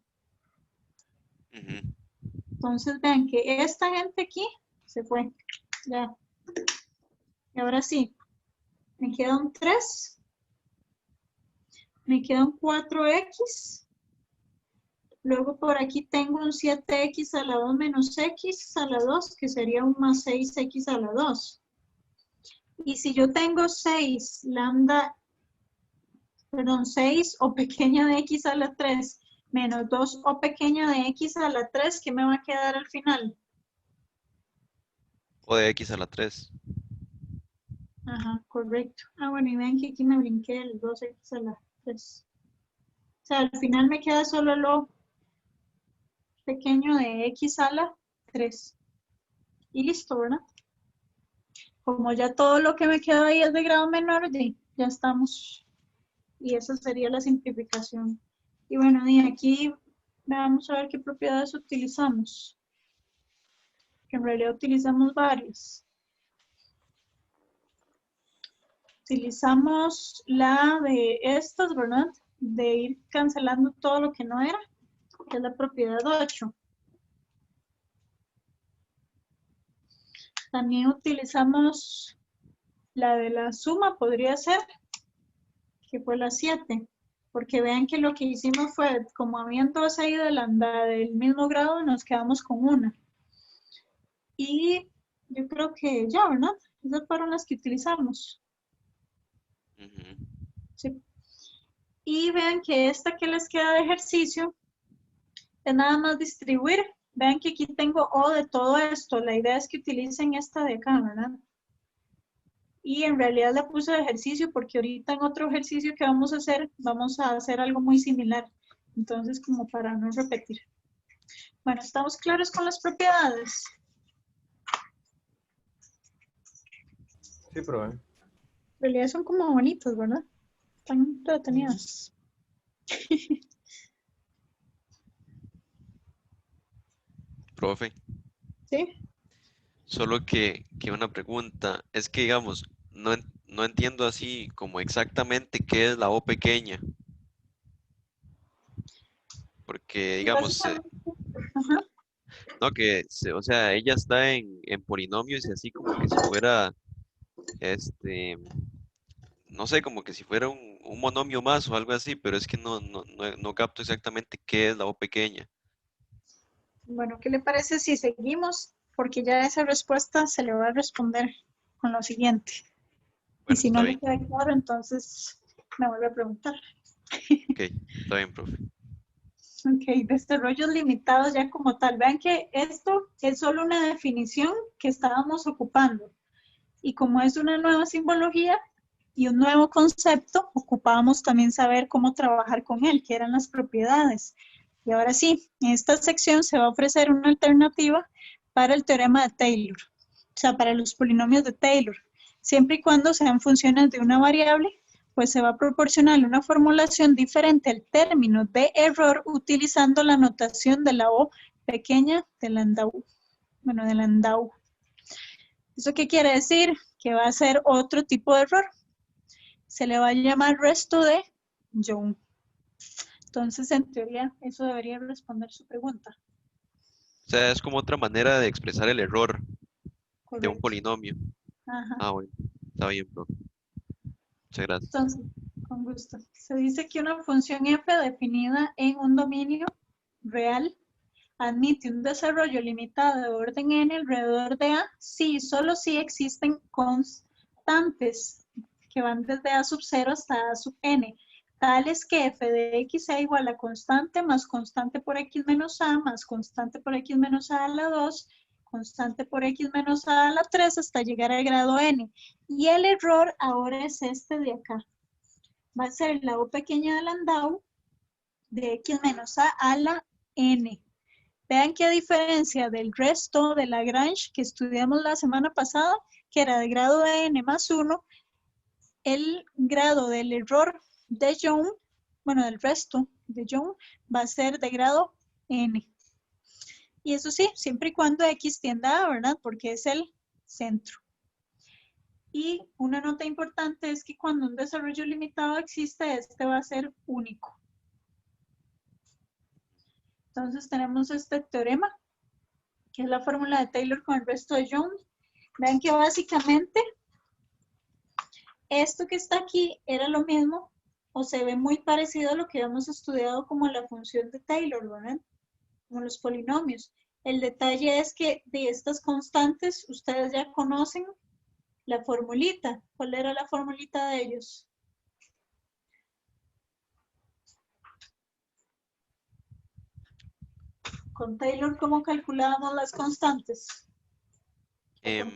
Entonces, vean que esta gente aquí se fue. Ya. Y ahora sí, me queda un 3. Me queda un 4x. Luego por aquí tengo un 7x a la 2 menos x a la 2, que sería un más 6x a la 2. Y si yo tengo 6 o pequeña de x a la 3 menos 2 o pequeña de x a la 3, ¿qué me va a quedar al final? O de x a la 3. Ajá, correcto. Ah, bueno, y ven que aquí me brinqué el 2x a la 3. O sea, al final me queda solo lo pequeño de x a la 3. Y listo, ¿verdad? Como ya todo lo que me quedó ahí es de grado menor, ya estamos. Y esa sería la simplificación. Y bueno, de aquí vamos a ver qué propiedades utilizamos. Que en realidad utilizamos varias. Utilizamos la de estas, ¿verdad? De ir cancelando todo lo que no era, que es la propiedad 8. También utilizamos la de la suma, podría ser, que fue la 7. Porque vean que lo que hicimos fue, como habían dos ahí del mismo grado, nos quedamos con una. Y yo creo que ya, ¿verdad? Esas fueron las que utilizamos. Sí. Y vean que esta que les queda de ejercicio es nada más distribuir. Vean que aquí tengo O de todo esto. La idea es que utilicen esta de acá, ¿verdad? Y en realidad la puse de ejercicio porque ahorita en otro ejercicio que vamos a hacer algo muy similar. Entonces, como para no repetir. Bueno, ¿estamos claros con las propiedades? Sí, profe. En realidad son como bonitos, ¿verdad? Están entretenidas. Profe, ¿Sí? solo que una pregunta, es que digamos, no entiendo así como exactamente qué es la O pequeña, porque digamos, Básicamente, ajá. no o sea, ella está en polinomios y así como que si fuera, este, no sé, como que si fuera un monomio más o algo así, pero es que no capto exactamente qué es la O pequeña. Bueno, ¿qué le parece si seguimos? Porque ya esa respuesta se le va a responder con lo siguiente. Y Bueno, si no está le bien, queda claro, entonces me vuelve a preguntar. ok, está bien, profe. Ok, desarrollos limitados ya como tal. Vean que esto es solo una definición que estábamos ocupando. Y como es una nueva simbología y un nuevo concepto, ocupábamos también saber cómo trabajar con él, qué eran las propiedades. Y ahora sí, en esta sección se va a ofrecer una alternativa para el teorema de Taylor, o sea, para los polinomios de Taylor. Siempre y cuando sean funciones de una variable, pues se va a proporcionar una formulación diferente al término de error utilizando la notación de la O pequeña de Landau. Bueno, de Landau. ¿Eso qué quiere decir? Que va a ser otro tipo de error. Se le va a llamar resto de Young. Entonces, en teoría, eso debería responder su pregunta. O sea, es como otra manera de expresar el error de un Correcto. polinomio. Ajá. Ah, bueno, está bien, profe. Muchas gracias. Entonces, con gusto. Se dice que una función f definida en un dominio real admite un desarrollo limitado de orden n alrededor de a si solo si existen constantes que van desde a sub 0 hasta a sub n, tales que f de x sea igual a constante más constante por x menos a más constante por x menos a la 2, constante por x menos a la 3 hasta llegar al grado n. Y el error ahora es este de acá. Va a ser la O pequeña de Landau de x menos a la n. Vean que a diferencia del resto de Lagrange que estudiamos la semana pasada, que era de grado de n más 1, el grado del error de Young, bueno, del resto de Young, va a ser de grado n. Y eso sí, siempre y cuando x tienda a, ¿verdad? Porque es el centro. Y una nota importante es que cuando un desarrollo limitado existe, este va a ser único. Entonces tenemos este teorema, que es la fórmula de Taylor con el resto de Young. Vean que básicamente esto que está aquí era lo mismo o se ve muy parecido a lo que habíamos estudiado como la función de Taylor, ¿verdad? Como los polinomios. El detalle es que de estas constantes ustedes ya conocen la formulita. ¿Cuál era la formulita de ellos? Con Taylor, ¿cómo calculábamos las constantes? Em,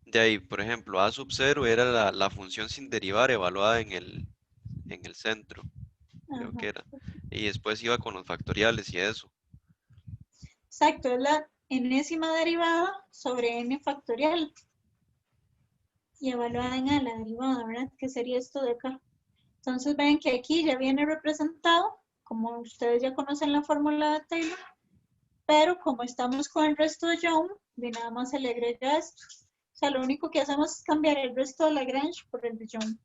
de ahí, por ejemplo, a sub 0 era la función sin derivar evaluada en el centro, creo Ajá. que era. Y después iba con los factoriales y eso. Exacto, es la enésima derivada sobre n factorial. Y evaluada en a la derivada, ¿verdad? Que sería esto de acá. Entonces ven que aquí ya viene representado, como ustedes ya conocen la fórmula de Taylor, pero como estamos con el resto de Young, de nada más se le agrega esto. O sea, lo único que hacemos es cambiar el resto de Lagrange por el de Young.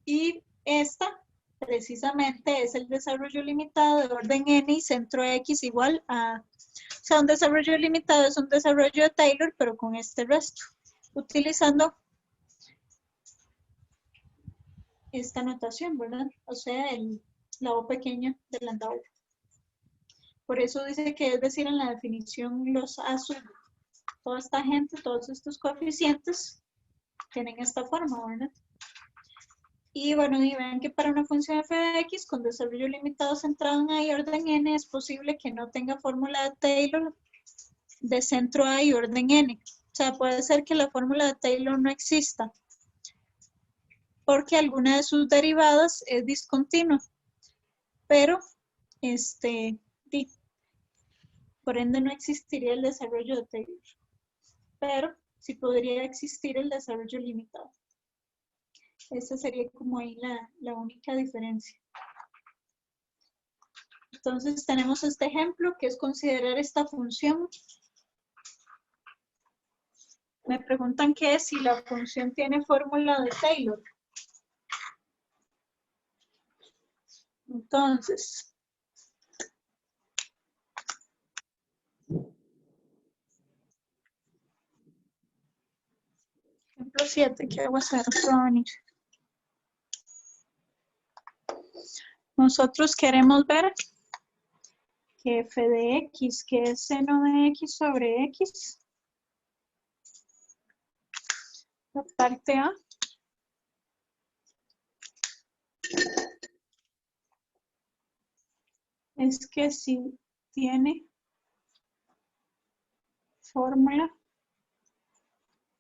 Y esta, precisamente, es el desarrollo limitado de orden n y centro x igual a... O sea, un desarrollo limitado es un desarrollo de Taylor, pero con este resto, utilizando esta notación, ¿verdad? O sea, la O pequeña de Landau. Por eso dice que es decir en la definición los A sub. Toda esta gente, todos estos coeficientes tienen esta forma, ¿verdad? Y bueno, y vean que para una función f de x con desarrollo limitado centrado en a y orden n es posible que no tenga fórmula de Taylor de centro a y orden n. O sea, puede ser que la fórmula de Taylor no exista porque alguna de sus derivadas es discontinua. Pero por ende no existiría el desarrollo de Taylor, pero sí podría existir el desarrollo limitado. Esa sería como ahí la única diferencia. Entonces tenemos este ejemplo que es considerar esta función. Me preguntan que si la función tiene fórmula de Taylor. Entonces, ejemplo 7, ¿qué hago hacer? Nosotros queremos ver que f de x, que es seno de x sobre x, la parte A, es que si tiene fórmula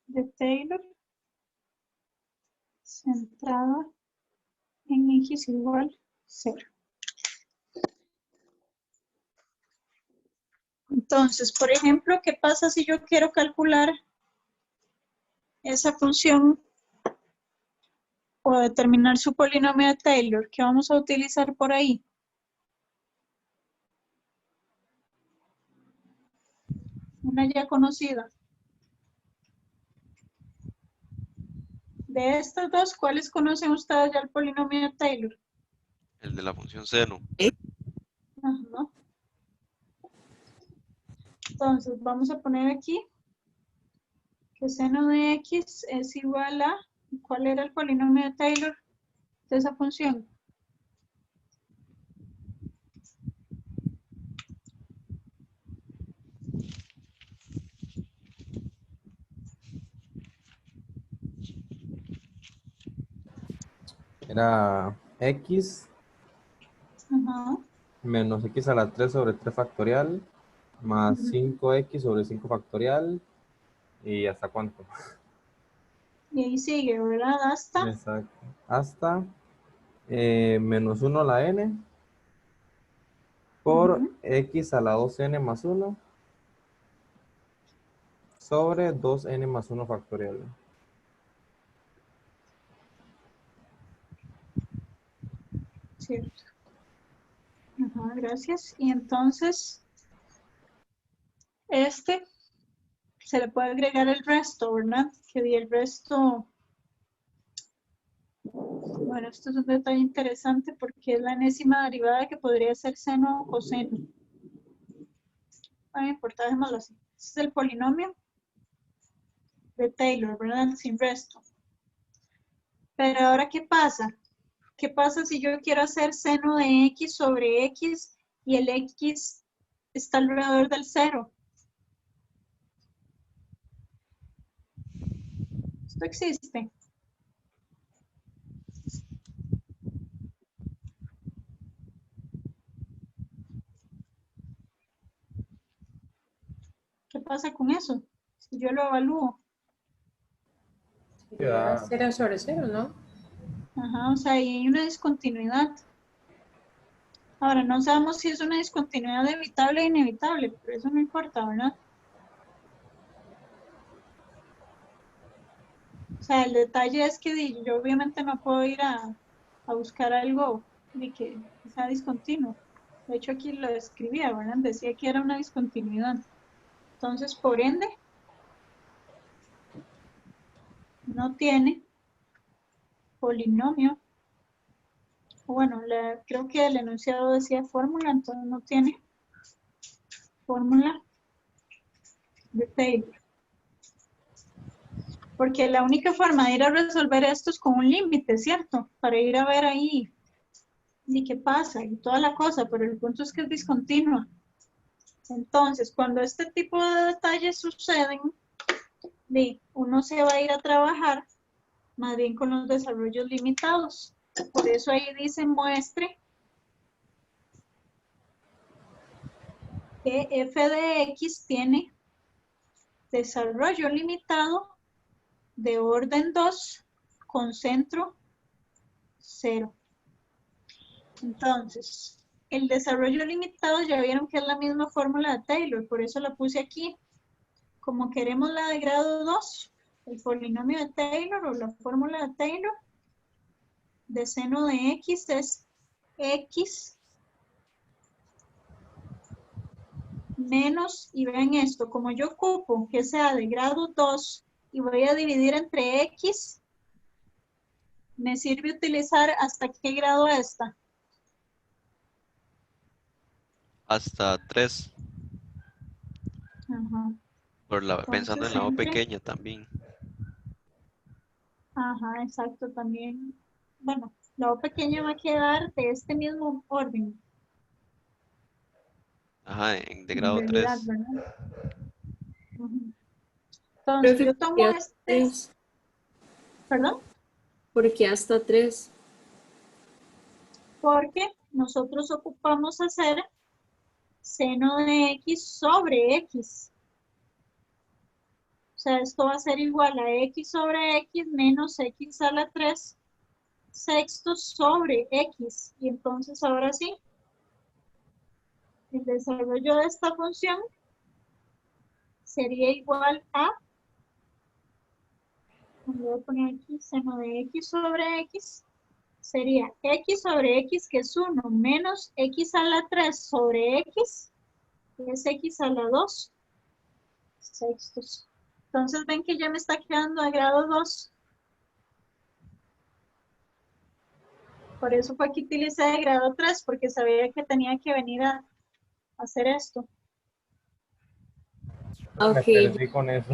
de Taylor centrada en x igual 0. Entonces, por ejemplo, ¿qué pasa si yo quiero calcular esa función o determinar su polinomio de Taylor? ¿Qué vamos a utilizar por ahí? Una ya conocida. De estas dos, ¿cuáles conocen ustedes ya el polinomio de Taylor? El de la función seno. Ajá. Entonces, vamos a poner aquí que seno de x es igual a, ¿cuál era el polinomio de Taylor de esa función? Era x Ajá. menos x a la 3 sobre 3 factorial más Ujú. 5x sobre 5 factorial y ¿hasta cuánto? Y ahí sigue, ¿verdad? Hasta. Exacto. Hasta menos 1 a la n por Ujú. x a la 2n más 1 sobre 2n más 1 factorial. Cierto. Ajá, gracias. Y entonces, se le puede agregar el resto, ¿verdad? Que di el resto. Bueno, esto es un detalle interesante porque es la enésima derivada que podría ser seno o coseno. No importa, dejémoslo así. Este es el polinomio de Taylor, ¿verdad? Sin resto. Pero ahora, ¿qué pasa? ¿Qué pasa si yo quiero hacer seno de x sobre x y el x está alrededor del 0? Esto existe. ¿Qué pasa con eso? Si yo lo evalúo. Sería 0 sobre 0, ¿no? Ajá, o sea, ahí hay una discontinuidad. Ahora, no sabemos si es una discontinuidad evitable o inevitable, pero eso no importa, ¿verdad? O sea, el detalle es que yo obviamente no puedo ir a buscar algo de que sea discontinuo. De hecho, aquí lo describía, ¿verdad? Decía que era una discontinuidad. Entonces, por ende, no tiene polinomio. Bueno, creo que el enunciado decía fórmula, entonces no tiene fórmula de Taylor. Porque la única forma de ir a resolver esto es con un límite, ¿cierto? Para ir a ver ahí y qué pasa y toda la cosa, pero el punto es que es discontinua. Entonces, cuando este tipo de detalles suceden, uno se va a ir a trabajar más bien con los desarrollos limitados. Por eso ahí dice muestre que f de x tiene desarrollo limitado de orden 2 con centro 0. Entonces, el desarrollo limitado ya vieron que es la misma fórmula de Taylor, por eso la puse aquí. Como queremos la de grado 2, el polinomio de Taylor o la fórmula de Taylor de seno de x es x menos, y vean esto, como yo ocupo que sea de grado 2 y voy a dividir entre x, me sirve utilizar hasta qué grado esta. Hasta 3, Ajá. pensando Entonces en la O siempre, pequeña también. ajá, exacto, también, bueno, la O pequeña va a quedar de este mismo orden, Ajá, de en grado realidad, 3. ¿verdad? Ujú. Entonces Profe, yo ¿por qué tomo hasta este, 3? perdón, ¿Por qué hasta 3? porque nosotros ocupamos hacer seno de x sobre x. O sea, esto va a ser igual a x sobre x menos x a la 3 sextos sobre x. Y entonces ahora sí, el desarrollo de esta función sería igual a, voy a poner aquí seno de x sobre x, sería x sobre x, que es 1, menos x a la 3 sobre x, que es x a la 2 sextos. Entonces ven que ya me está quedando a grado 2. Por eso fue que utilicé de grado 3, porque sabía que tenía que venir a hacer esto. Me Ok, perdí con eso.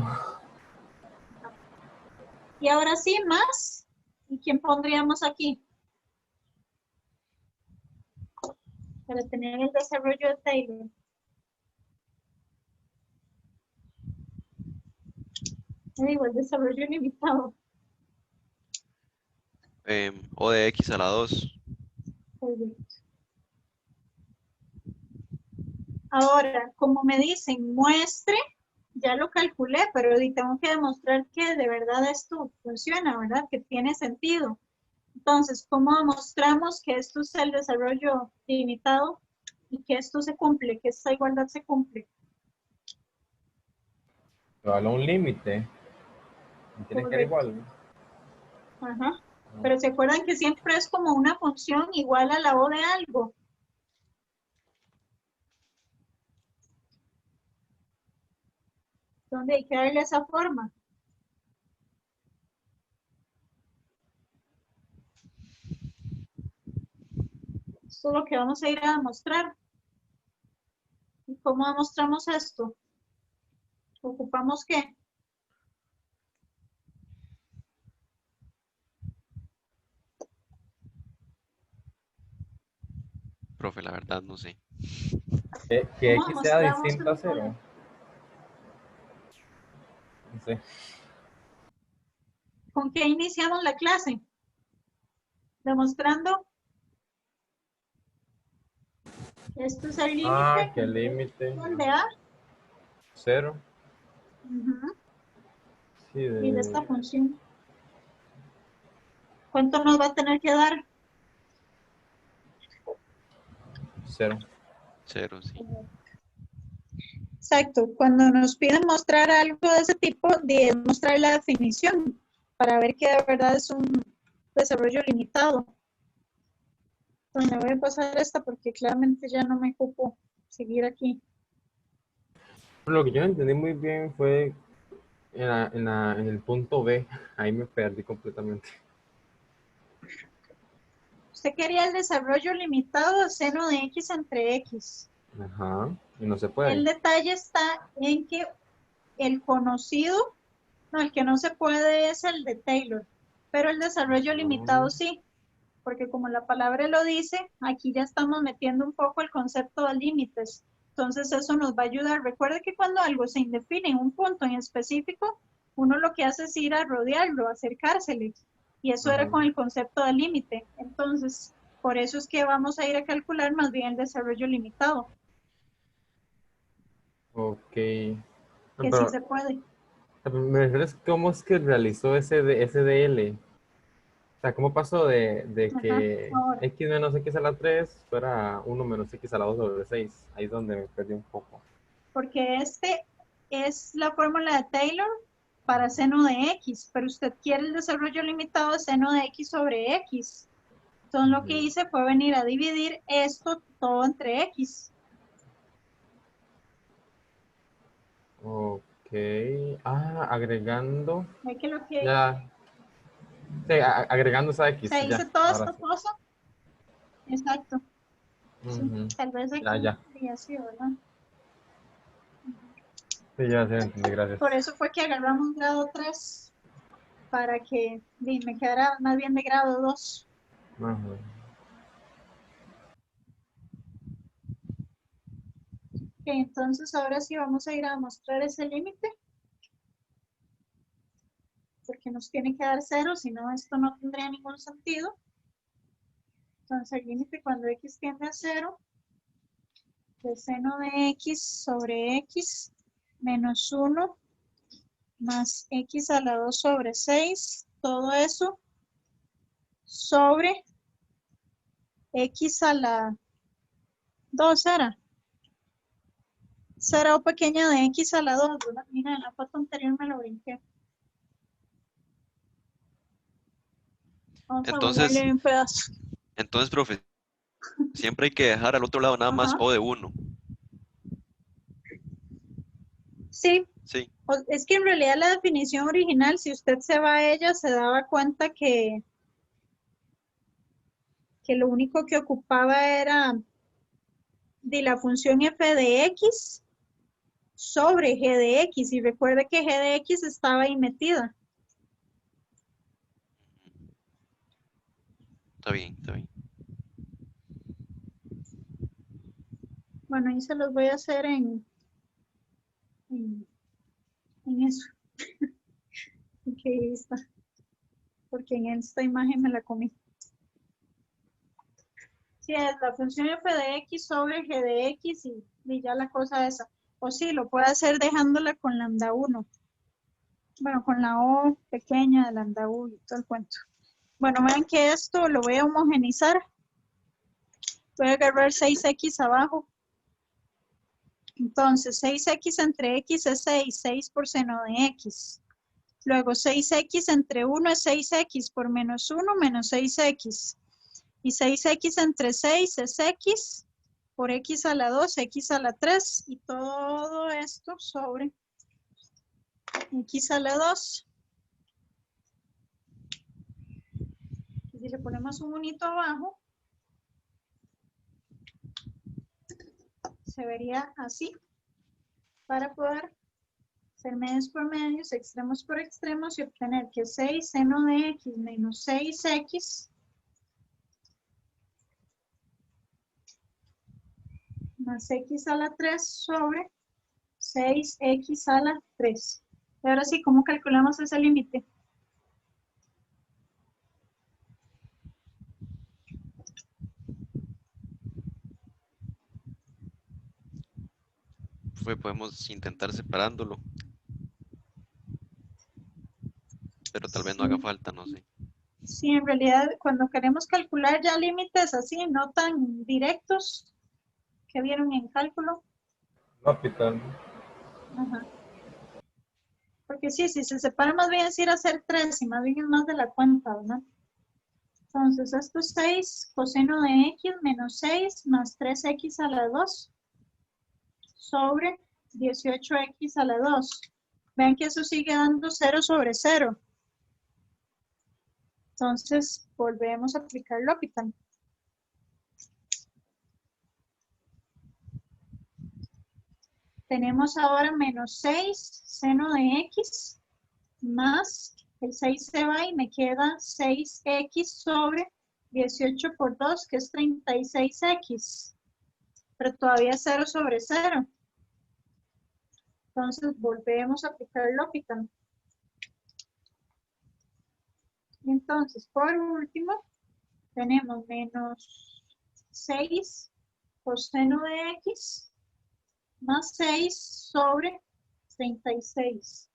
Y ahora sí, más. ¿Y quién pondríamos aquí? Para tener el desarrollo de Taylor. Le digo, el desarrollo limitado. O de X a la 2. Perfecto. Ahora, como me dicen, muestre, ya lo calculé, pero tengo que demostrar que de verdad esto funciona, ¿verdad? Que tiene sentido. Entonces, ¿cómo demostramos que esto es el desarrollo limitado y que esto se cumple, que esta igualdad se cumple? Pero a un límite. Tiene que ser Correcto. igual. Ajá. Pero se acuerdan que siempre es como una función igual a la O de algo. Donde hay que darle esa forma. Esto es lo que vamos a ir a demostrar. ¿Y cómo demostramos esto? ¿Ocupamos qué? Profe, la verdad no sé. Que ¿Cómo X sea demostramos distinto a esto? 0. No sé. ¿Con qué iniciamos la clase? Demostrando que esto es el límite Que el límite. de A. 0. Ujú. Sí, Y de esta de función. ¿Cuánto nos va a tener que dar? 0. 0, sí. Exacto. Cuando nos piden mostrar algo de ese tipo, de mostrar la definición para ver que de verdad es un desarrollo limitado. Bueno, voy a pasar esta porque claramente ya no me ocupo seguir aquí. Lo que yo no entendí muy bien fue en el punto B. Ahí me perdí completamente. Usted quería el desarrollo limitado de seno de x entre x. Ajá. Y no se El puede. detalle está en que el conocido, no, el que no se puede es el de Taylor, pero el desarrollo limitado sí, porque como la palabra lo dice, aquí ya estamos metiendo un poco el concepto de límites. Entonces eso nos va a ayudar. Recuerde que cuando algo se indefine en un punto en específico, uno lo que hace es ir a rodearlo, acercársele. Y eso era Ajá. con el concepto de límite. Entonces, por eso es que vamos a ir a calcular más bien el desarrollo limitado, Ok. No, que sí pero se puede. me refieres cómo es que realizó ese SDL. O sea, ¿cómo pasó de Ajá, que ahora. x menos x a la 3 fuera 1 menos x a la 2 sobre 6? Ahí es donde me perdí un poco. Porque este es la fórmula de Taylor para seno de x, pero usted quiere el desarrollo limitado de seno de x sobre x. Entonces lo que Ujú. hice fue venir a dividir esto todo entre x. Ok. Ah, agregando. ¿Ve que lo que Ya. Sí, agregando esa x. se dice Ya, toda ahora esta sí. cosa? Exacto. Sí, Ujú. tal vez aquí Ya, ya. sería así, ¿verdad? Sí, ya se entendí, gracias. Por eso fue que agarramos grado 3 para que me quedara más bien de grado 2. Ajá. Ok, entonces ahora sí vamos a ir a mostrar ese límite. Porque nos tiene que dar 0, si no esto no tendría ningún sentido. Entonces el límite cuando x tiende a 0, de seno de x sobre x menos 1 más x a la 2 sobre 6, todo eso sobre x a la 2 era. 0 pequeña de x a la 2, ¿verdad? Mira, en la foto anterior me lo brinqué. Vamos a Entonces, volverle un pedazo. entonces, profe, siempre hay que dejar al otro lado nada más Ajá. O de 1. Sí, Sí. es que en realidad la definición original, si usted se va a ella, se daba cuenta que lo único que ocupaba era de la función f de x sobre g de x. Y recuerde que g de x estaba ahí metida. Está bien, está bien. Bueno, ahí se los voy a hacer en eso. Ok, ahí está. Porque en esta imagen me la comí. Sí, es la función f de x sobre g de x y ya la cosa esa. O sí, lo puede hacer dejándola con lambda 1. Bueno, con la O pequeña de lambda 1 y todo el cuento. Bueno, vean que esto lo voy a homogenizar. Voy a agarrar 6x abajo. Entonces, 6x entre x es 6, 6 por seno de x. Luego, 6x entre 1 es 6x por menos 1 menos 6x. Y 6x entre 6 es x por x a la 2, x a la 3. Y todo esto sobre x a la 2. Y si le ponemos un unito abajo, se vería así. Para poder hacer medios por medios, extremos por extremos y obtener que 6 seno de x menos 6x más x a la 3 sobre 6x a la 3. Y ahora sí, ¿cómo calculamos ese límite? Podemos intentar separándolo, pero tal vez no haga Sí, falta, no sé. sí, en realidad cuando queremos calcular ya límites así, no tan directos, que vieron en cálculo. Hospital. Ajá. Porque sí, si se separa más bien es ir a hacer 3 y más bien es más de la cuenta, ¿verdad? Entonces, esto es 6 coseno de x menos 6 más 3x a la 2 sobre 18x a la 2. Vean que eso sigue dando 0 sobre 0. Entonces, volvemos a aplicar L'Hopital. Tenemos ahora menos 6 seno de x más el 6 se va y me queda 6x sobre 18 por 2, que es 36x. Pero todavía es 0 sobre 0. Entonces volvemos a aplicar L'Hopital. Y entonces, por último, tenemos menos 6 coseno de x más 6 sobre 36.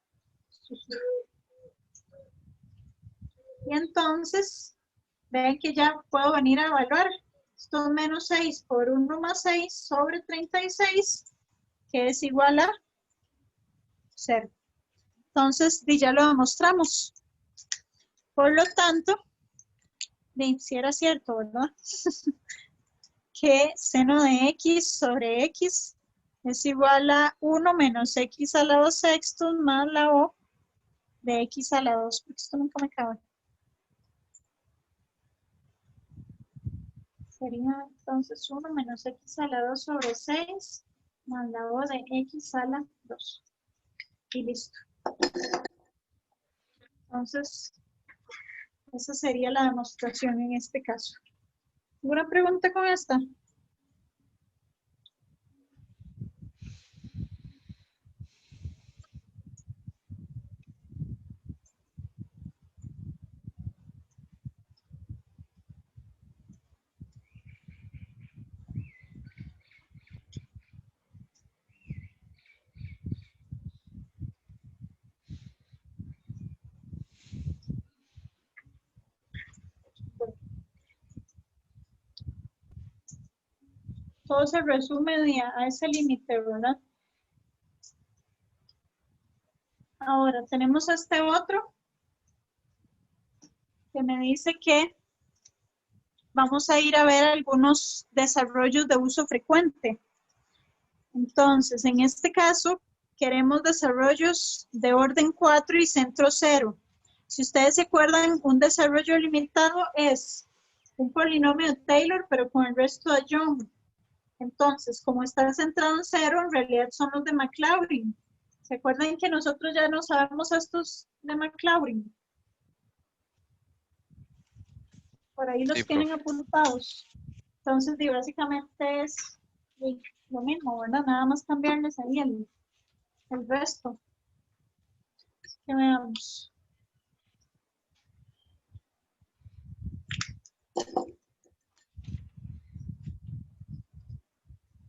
Y entonces, Vean que ya puedo venir a evaluar. Esto es menos 6 por 1 más 6 sobre 36, que es igual a 0. Entonces, ya lo demostramos. Por lo tanto, si era cierto, ¿verdad? Que seno de x sobre x es igual a 1 menos x a la 2 sextos más la o de x a la 2, porque esto nunca me cabe. Sería entonces 1 menos x a la 2 sobre 6 más la o de x a la 2. Y listo. Entonces, esa sería la demostración en este caso. ¿Alguna pregunta con esta? Todo se resume a ese límite, ¿verdad? Ahora tenemos este otro que me dice que vamos a ir a ver algunos desarrollos de uso frecuente. Entonces, en este caso, queremos desarrollos de orden 4 y centro 0. Si ustedes se acuerdan, un desarrollo limitado es un polinomio de Taylor, pero con el resto de Young. Entonces, como está centrado en 0, en realidad son los de Maclaurin. ¿Se acuerdan que nosotros ya no sabemos estos de Maclaurin? Por ahí los Sí, tienen profe. apuntados. Entonces, básicamente es lo mismo, ¿verdad? Nada más cambiarles ahí el resto. Así que veamos.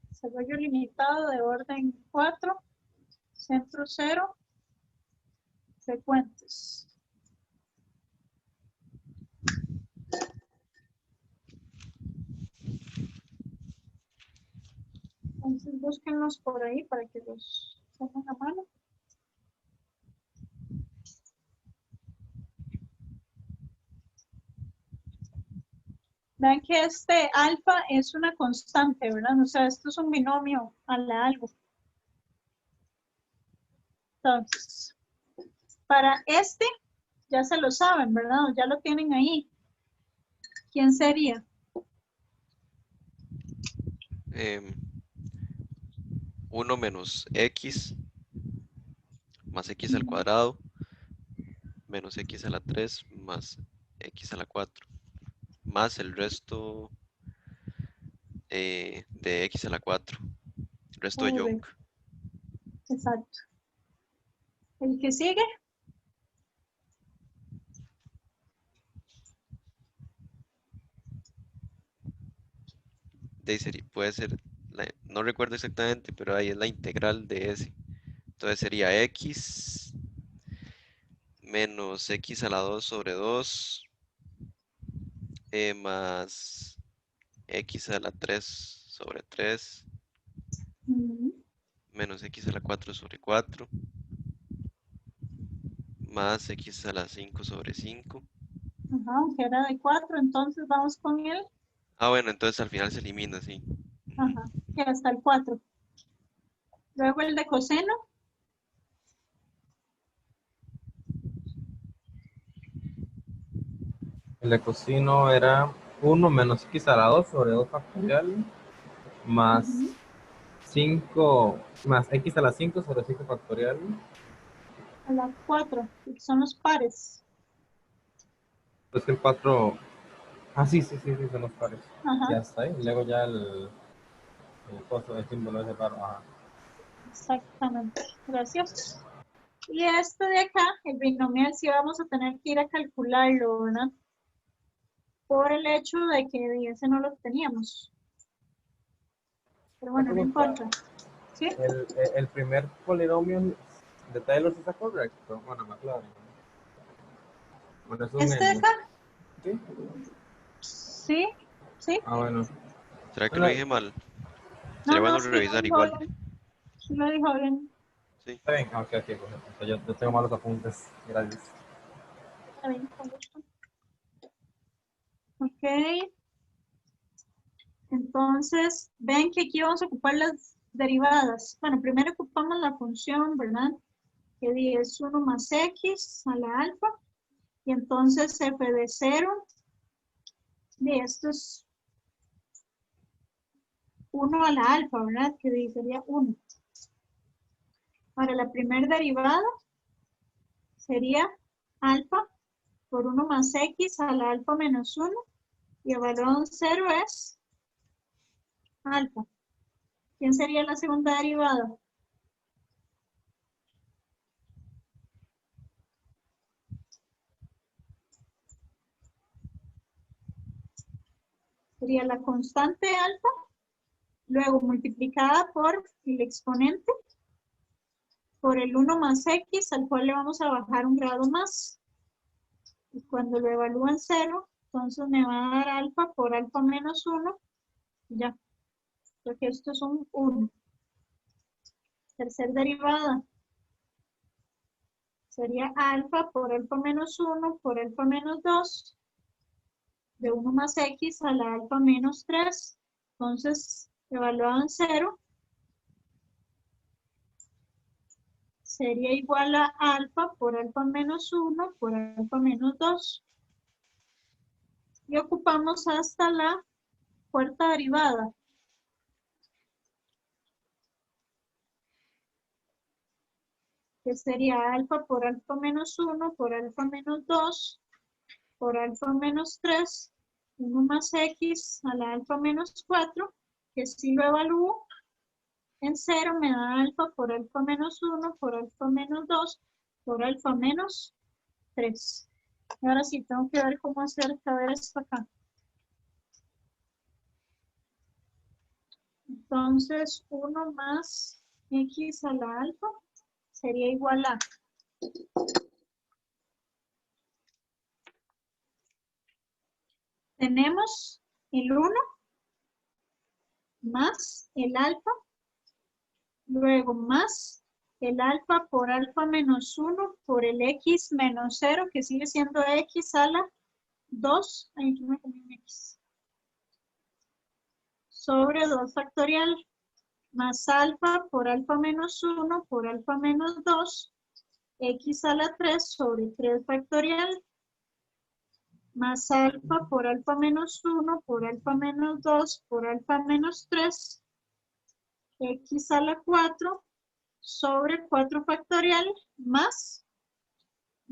Desarrollo limitado de orden 4, centro 0, frecuentes. Entonces búsquenlos por ahí para que los tengan a mano. Vean que este alfa es una constante, ¿verdad? O sea, esto es un binomio a la algo. Entonces, para este, ya se lo saben, ¿verdad? Ya lo tienen ahí. ¿Quién sería? 1 menos x más x al cuadrado menos x a la 3 más x a la 4 más el resto de x a la 4, el resto de Young. Exacto. ¿El que sigue? Puede ser, no recuerdo exactamente, pero ahí es la integral de s. Entonces sería x menos x a la 2 sobre 2 más x a la 3 sobre 3 menos x a la 4 sobre 4 más x a la 5 sobre 5. Ajá, aunque era de 4, entonces vamos con él. Ah, bueno, entonces al final se elimina, sí. Ajá, que hasta el 4. Luego el de coseno. El de cosino era 1 menos x a la 2 sobre 2 factorial más 5 más x a la 5 sobre 5 factorial. A la 4, que son los pares. Pues que el 4... Ah, sí, son los pares. Ajá. Ya está ahí. Luego ya el símbolo ese paro. Ajá. Exactamente. Gracias. Y este de acá, el binomial, sí vamos a tener que ir a calcularlo, ¿verdad? Por el hecho de que ese no lo teníamos. Pero bueno, no importa. ¿Sí? El primer polinomio de Taylor sí está correcto. Bueno, McLaren. Bueno, es un Este de acá. ¿Sí? Sí, sí. Ah, bueno. ¿Será que lo dije mal? No, Sería no, bueno sí lo revisar dijo igual. bien. Sí lo dijo bien. Sí. Está bien. Ah, ok, ok, correcto. Yo tengo malos apuntes. Gracias. Está bien, con gusto. Ok. Entonces, ven que aquí vamos a ocupar las derivadas. Bueno, primero ocupamos la función, ¿verdad? Que es 1 más x a la alfa. Y entonces f de 0, de esto es 1 a la alfa, ¿verdad? Que sería 1. Ahora, la primera derivada sería alfa por 1 más x a la alfa menos 1. Y evaluado en 0 es alfa. ¿Quién sería la segunda derivada? Sería la constante alfa, luego multiplicada por el exponente, por el 1 más x, al cual le vamos a bajar un grado más. Y cuando lo evalúo en 0, entonces me va a dar alfa por alfa menos 1. Ya, porque esto es un 1. Tercer derivada sería alfa por alfa menos 1 por alfa menos 2 de 1 más x a la alfa menos 3. Entonces, evaluado en 0, sería igual a alfa por alfa menos 1 por alfa menos 2. Y ocupamos hasta la cuarta derivada. Que sería alfa por alfa menos 1 por alfa menos 2 por alfa menos 3, 1 más x a la alfa menos 4, que si lo evalúo en 0 me da alfa por alfa menos 1 por alfa menos 2 por alfa menos 3. Ahora sí, tengo que ver cómo hacer caber esto acá. Entonces, 1 más x a la alfa sería igual a tenemos el 1 más el alfa, luego más el alfa por alfa menos 1 por el x menos 0, que sigue siendo x a la 2, ahí me comí un x, sobre 2 factorial, más alfa por alfa menos 1 por alfa menos 2, x a la 3 sobre 3 factorial, más alfa por alfa menos 1 por alfa menos 2 por alfa menos 3, x a la 4 sobre 4 factorial más,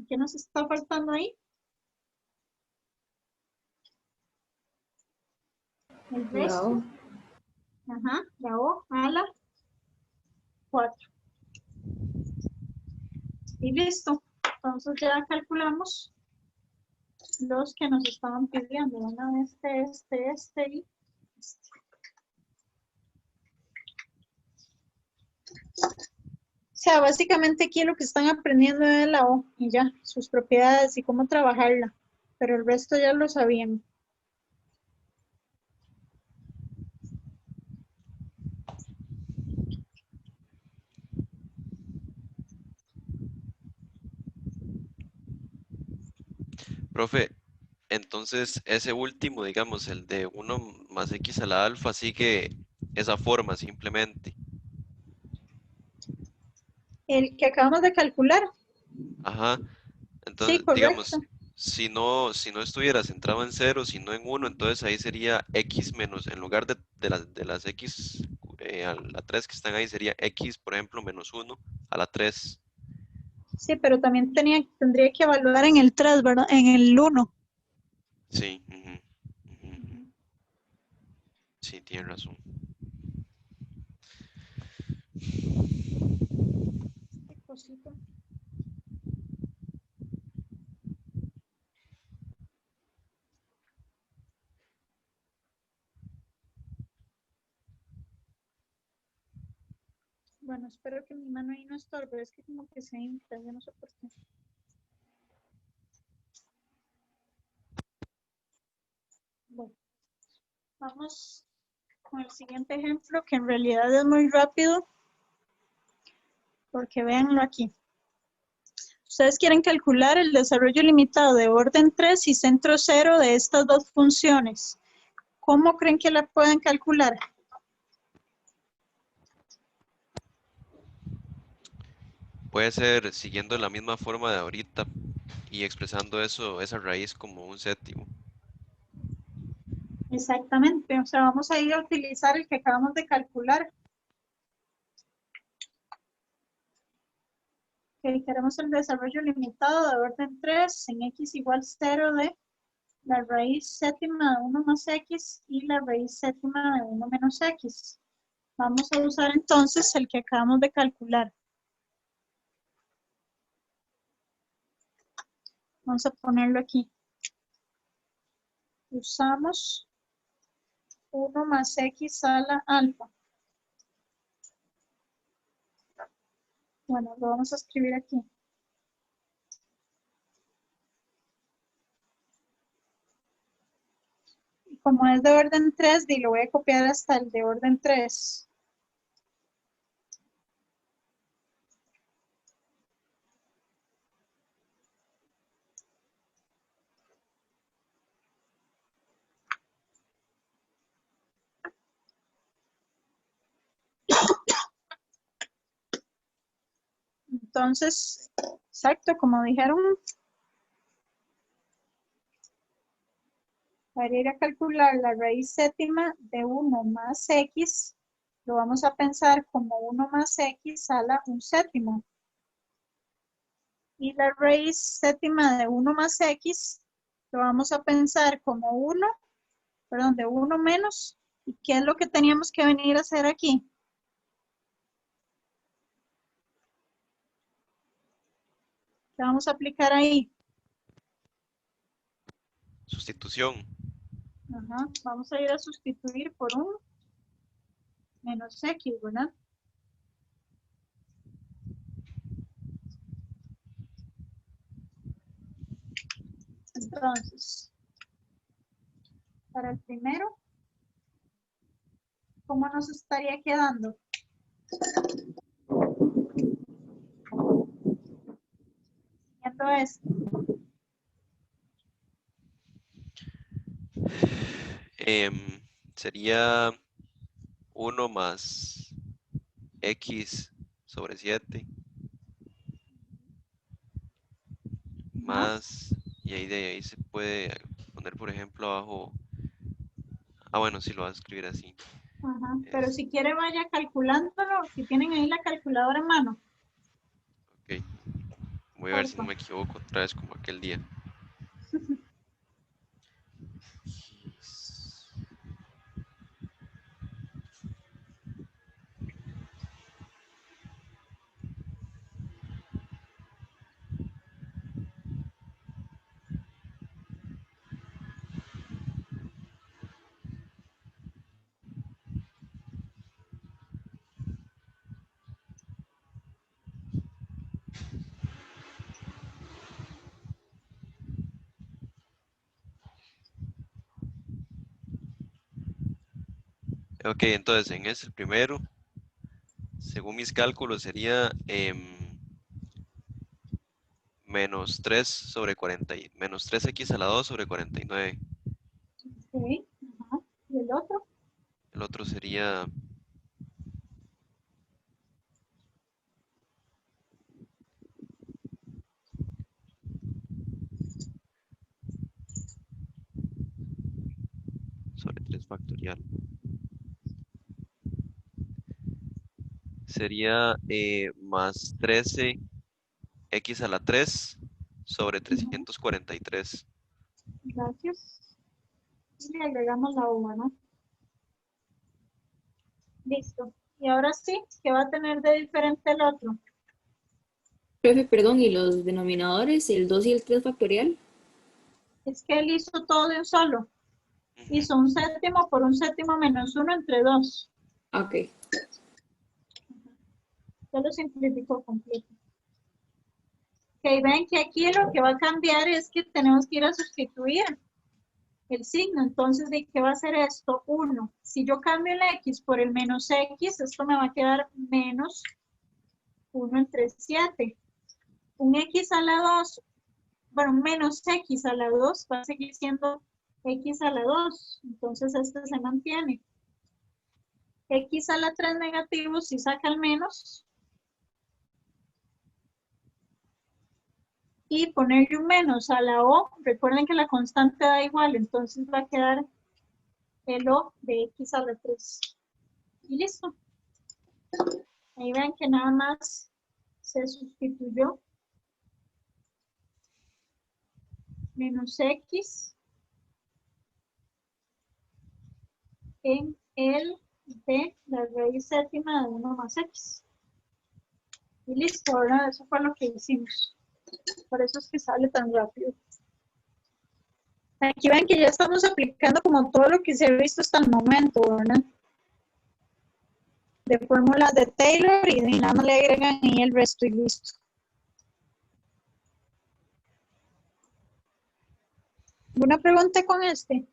¿qué nos está faltando ahí? El resto. No. Ajá, la O a la 4. Y listo. Entonces ya calculamos los que nos estaban pidiendo. Una, este y este. O sea, básicamente aquí lo que están aprendiendo es la O y ya, sus propiedades y cómo trabajarla. Pero el resto ya lo sabían. Profe, entonces ese último, digamos, el de 1 más x a la alfa, sigue esa forma simplemente. El que acabamos de calcular. Ajá. Sí, Entonces, correcto. digamos, si no estuviera centrado en 0, sino en 1, entonces ahí sería x menos, en lugar de las x a la 3 que están ahí, sería x, por ejemplo, menos 1 a la 3. Sí, pero también tendría que evaluar en el 3, ¿verdad? En el 1. Sí, ujú. Sí, tiene razón. Qué cosita. Bueno, espero que mi mano ahí no estorbe, es que como que se hincha, yo no sé por qué. Bueno. Vamos con el siguiente ejemplo, que en realidad es muy rápido, porque véanlo aquí. Ustedes quieren calcular el desarrollo limitado de orden 3 y centro 0 de estas dos funciones. ¿Cómo creen que la pueden calcular? Puede ser siguiendo la misma forma de ahorita y expresando esa raíz como un séptimo. Exactamente, o sea, vamos a ir a utilizar el que acabamos de calcular. Ok, queremos el desarrollo limitado de orden 3 en x igual 0 de la raíz séptima de 1 más x y la raíz séptima de 1 menos x. Vamos a usar entonces el que acabamos de calcular. Vamos a ponerlo aquí. Usamos 1 más x a la alfa. Bueno, lo vamos a escribir aquí. Y como es de orden 3, lo voy a copiar hasta el de orden 3. Entonces, exacto, como dijeron, para ir a calcular la raíz séptima de 1 más x, lo vamos a pensar como 1 más x a la 1 séptimo. Y la raíz séptima de 1 más x, lo vamos a pensar como 1, perdón, de 1 menos. ¿Y qué es lo que teníamos que venir a hacer aquí? ¿Qué vamos a aplicar ahí? Sustitución. Ajá, vamos a ir a sustituir por 1 menos x, ¿verdad? Entonces, para el primero, ¿cómo nos estaría quedando? Siguiendo esto. Sería 1 más x sobre 7 más, y ahí de ahí se puede poner, por ejemplo, abajo. Bueno, sí lo vas a escribir así. Ajá, pero si quiere vaya calculándolo, si tienen ahí la calculadora en mano. Ok. Voy a ver si no me equivoco otra vez como aquel día. Ok, entonces en ese primero, según mis cálculos, sería menos 3 sobre 40, menos 3x a la 2 sobre 49. Ok, ajá. ¿Y el otro? El otro sería sobre 3 factorial. Sería más 13x a la 3 sobre 343. Gracias. Y le agregamos la uva, ¿no? Listo. Y ahora sí, ¿qué va a tener de diferente el otro? Profe, perdón, ¿y los denominadores, el 2 y el 3 factorial? Es que él hizo todo de un solo. Hizo un séptimo por un séptimo menos 1 entre 2. Ok. Yo lo simplificó completo. Ok, ven que aquí lo que va a cambiar es que tenemos que ir a sustituir. Ok, el signo. Entonces, ¿de qué va a ser esto? 1. Si yo cambio el x por el menos x, esto me va a quedar menos 1 entre 7. Un x a la 2, bueno, menos x a la 2 va a seguir siendo x a la 2. Entonces, este se mantiene. X a la 3 negativo, si saca el menos. Y ponerle un menos a la O, recuerden que la constante da igual, entonces va a quedar el O de X a la 3. Y listo. Ahí ven que nada más se sustituyó menos X en el de la raíz séptima de 1 más X. Y listo, ahora eso fue lo que hicimos. Por eso es que sale tan rápido. Aquí ven que ya estamos aplicando como todo lo que se ha visto hasta el momento, ¿verdad? De fórmulas de Taylor y nada más le agregan ahí el resto y listo. ¿Alguna pregunta con este?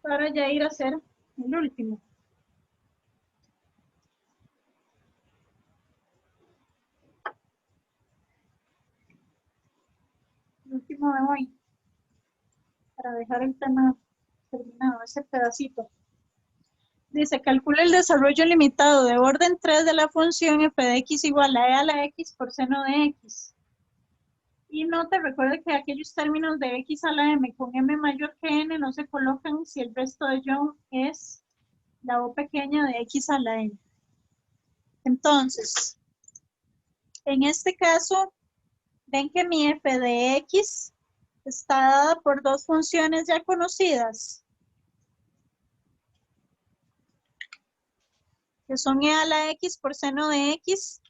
Para ya ir a hacer el último. El último de hoy. Para dejar el tema terminado, ese pedacito. Dice, calcula el desarrollo limitado de orden 3 de la función f de x igual a e a la x por seno de x. Y no te recuerda que aquellos términos de x a la m con m mayor que n no se colocan si el resto de Young es la o pequeña de x a la n. Entonces, en este caso, ven que mi f de x está dada por dos funciones ya conocidas, que son e a la x por seno de x,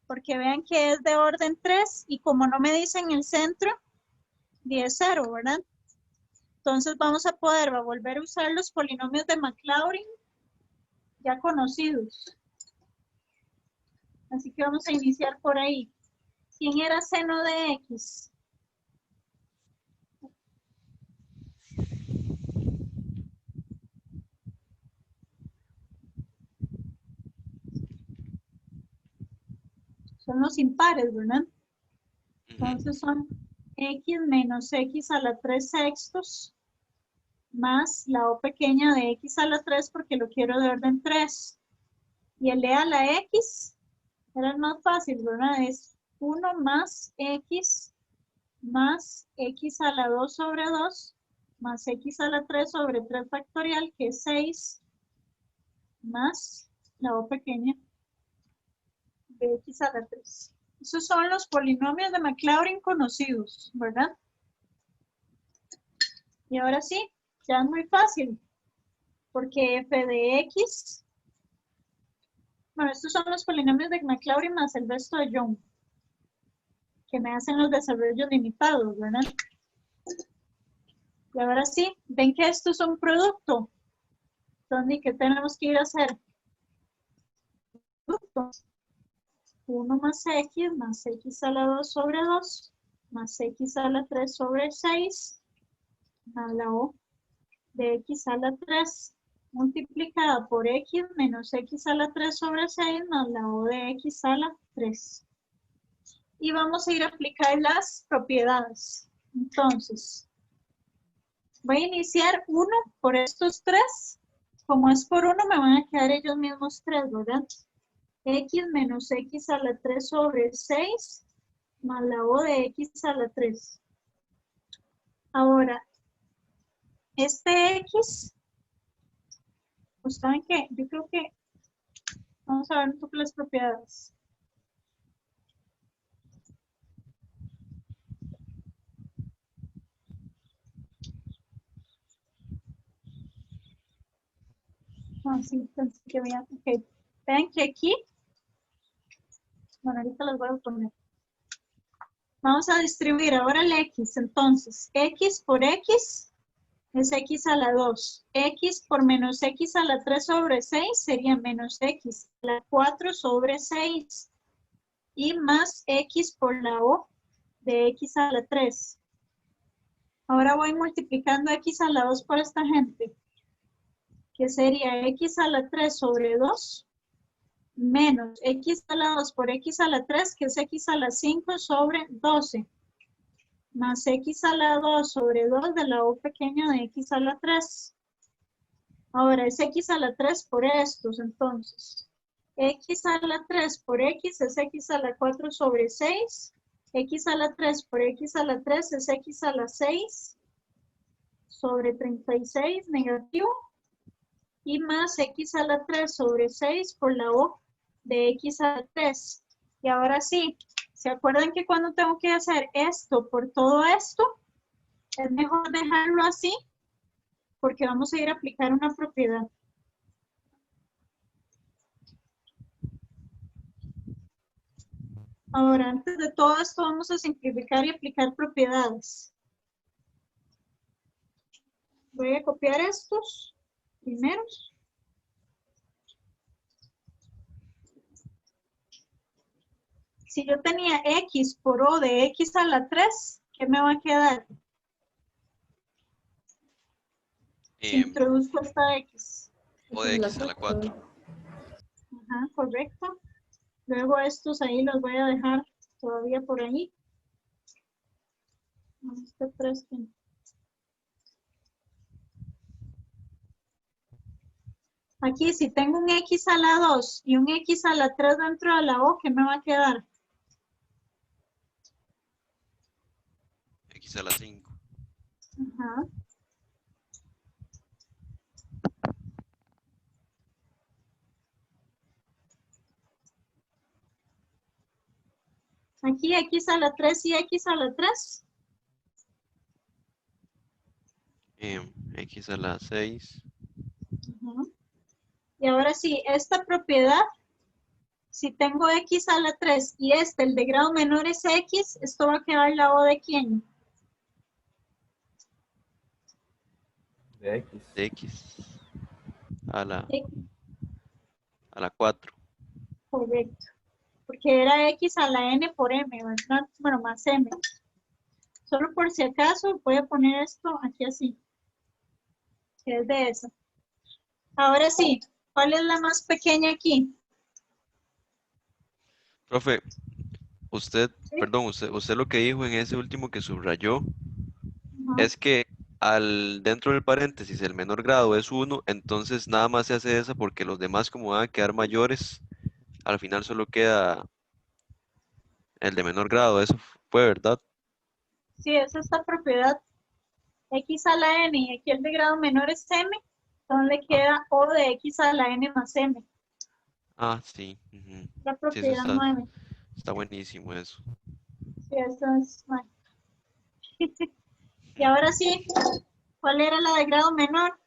porque vean que es de orden 3 y como no me dicen el centro, 10, 0, ¿verdad? Entonces vamos a poder volver a usar los polinomios de Maclaurin ya conocidos. Así que vamos a iniciar por ahí. ¿Quién era seno de x? Son los impares, ¿verdad? Entonces son x menos x a la 3 sextos más la o pequeña de x a la 3 porque lo quiero de orden 3. Y el e a la x era el más fácil, ¿verdad? Es 1 más x a la 2 sobre 2 más x a la 3 sobre 3 factorial, que es 6, más la o pequeña de x a la 3. Esos son los polinomios de Maclaurin conocidos, ¿verdad? Y ahora sí, ya es muy fácil, porque f de x, bueno, estos son los polinomios de Maclaurin más el resto de Young, que me hacen los desarrollos limitados, ¿verdad? Y ahora sí, ven que esto es un producto. Entonces, ¿qué tenemos que ir a hacer? Producto. 1 más x a la 2 sobre 2, más x a la 3 sobre 6, más la o de x a la 3, multiplicada por x menos x a la 3 sobre 6, más la o de x a la 3. Y vamos a ir a aplicar las propiedades. Entonces, voy a iniciar 1 por estos 3. Como es por 1, me van a quedar ellos mismos 3, ¿verdad? X menos x a la 3 sobre 6 más la o de x a la 3. Ahora, este x, pues saben que yo creo que vamos a ver un poco las propiedades. Ah, sí, pensé que vean. Ok, vean que aquí, bueno, ahorita las voy a poner. Vamos a distribuir ahora el x. Entonces, x por x es x a la 2. X por menos x a la 3 sobre 6 sería menos x a la 4 sobre 6. Y más x por la o de x a la 3. Ahora voy multiplicando x a la 2 por esta gente, que sería x a la 3 sobre 2, menos x a la 2 por x a la 3, que es x a la 5 sobre 12, más x a la 2 sobre 2 de la o pequeña de x a la 3. Ahora es x a la 3 por estos, entonces. X a la 3 por x es x a la 4 sobre 6. X a la 3 por x a la 3 es x a la 6 sobre 36 negativo. Y más x a la 3 sobre 6 por la o de x a la 3. Y ahora sí, ¿se acuerdan que cuando tengo que hacer esto por todo esto? Es mejor dejarlo así, porque vamos a ir a aplicar una propiedad. Ahora, antes de todo esto, vamos a simplificar y aplicar propiedades. Voy a copiar estos primeros. Si yo tenía x por o de x a la 3, ¿qué me va a quedar? Si introduzco esta x. O de x a la 4. Ajá, correcto. Luego estos ahí los voy a dejar todavía por ahí. Este 3. Aquí, si tengo un x a la 2 y un x a la 3 dentro de la o, ¿qué me va a quedar? X a la 5. Ajá. Aquí x a la 3 y x a la 3. X a la 6. Ajá. Y ahora sí, esta propiedad, si tengo x a la 3 y el de grado menor es x, esto va a quedar la o de quién? De X. De X a la, X. a la 4. Correcto. Porque era x a la n por m, ¿verdad? Bueno, más m. Solo por si acaso voy a poner esto aquí así. Que es de eso. Ahora sí, ¿cuál es la más pequeña aquí? Profe, usted, ¿Sí? perdón, usted lo que dijo en ese último que subrayó Ajá. es que dentro del paréntesis el menor grado es 1, entonces nada más se hace esa porque los demás como van a quedar mayores, al final solo queda el de menor grado, eso fue verdad. Sí, es esta propiedad. X a la n y aquí el de grado menor es m, entonces le queda o de x a la n más m. Sí. Ujú. La Sí, propiedad 9. está buenísimo eso. Sí, eso es 9. Y ahora sí, ¿cuál era la de grado menor?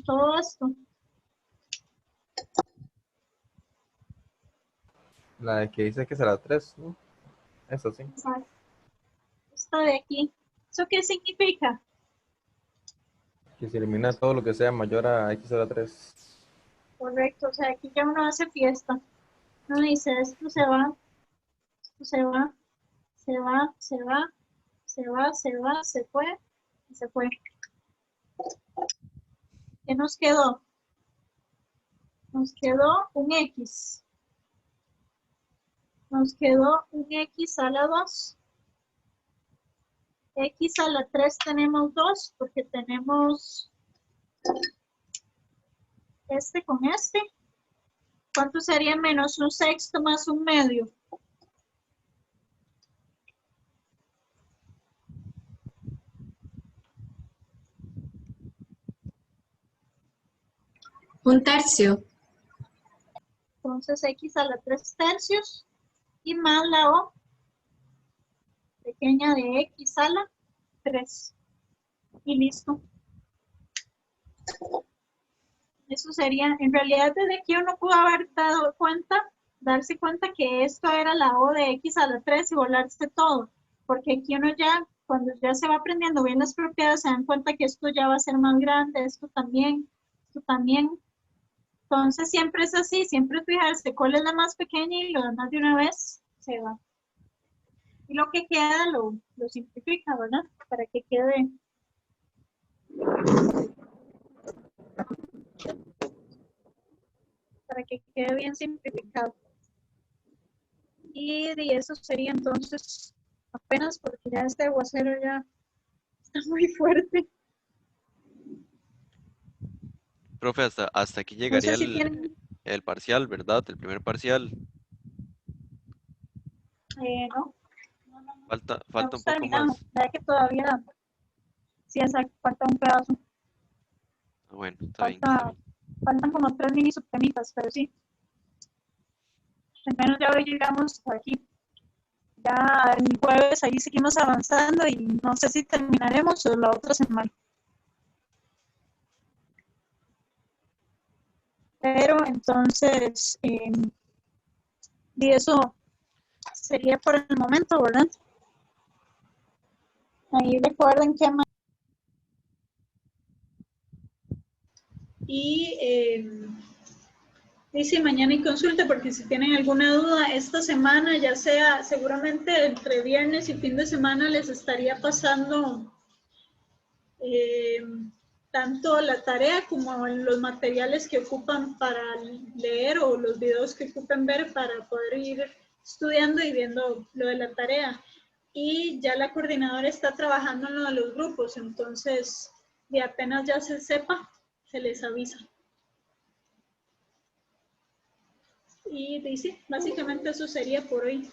Todo esto. La que dice que será 3, ¿no? Eso sí. Exacto. Esto de aquí. ¿Eso qué significa? Que se elimina todo lo que sea mayor a X a la 3. Correcto, o sea, aquí ya uno hace fiesta. Uno dice, esto se va, esto se va, se va, se va, se va, se va, se fue, y se fue. ¿Qué nos quedó? Nos quedó un X. Nos quedó un X a la 2. X a la 3 tenemos 2 porque tenemos este con este. ¿Cuánto sería menos un sexto más un medio? Un tercio. Entonces X a la 3 tercios y más la O pequeña de X a la 3. Y listo. Eso sería, en realidad desde aquí uno pudo haber dado cuenta darse cuenta que esto era la O de X a la 3 y volarse todo, porque aquí uno ya, cuando ya se va aprendiendo bien las propiedades, se dan cuenta que esto ya va a ser más grande, esto también. Entonces siempre es así, siempre fijarse cuál es la más pequeña y lo demás de una vez se va. Y lo que queda lo simplifica, ¿verdad? Para que quede bien simplificado. Y de eso sería entonces apenas, porque ya este aguacero ya está muy fuerte. Profe, hasta aquí No llegaría sé si tienen, el parcial, ¿verdad? El primer parcial. no, Falta no un hemos poco terminado. más. Ya que todavía, sí, exacto, falta un pedazo. Ah, bueno, está bien, está bien. Faltan como 3 mini subtemitas, pero sí. Al menos ya hoy llegamos aquí. Ya el jueves ahí seguimos avanzando y no sé si terminaremos o la otra semana. Pero entonces, y eso sería por el momento, ¿verdad? Ahí recuerden que Y dice mañana y consulta, porque si tienen alguna duda, esta semana, ya sea seguramente entre viernes y fin de semana, les estaría pasando tanto la tarea como los materiales que ocupan para leer o los videos que ocupen ver para poder ir estudiando y viendo lo de la tarea. Y ya la coordinadora está trabajando en lo de los grupos, entonces de apenas ya se sepa, se les avisa. Y dice, básicamente eso sería por hoy.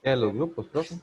Los grupos, profe.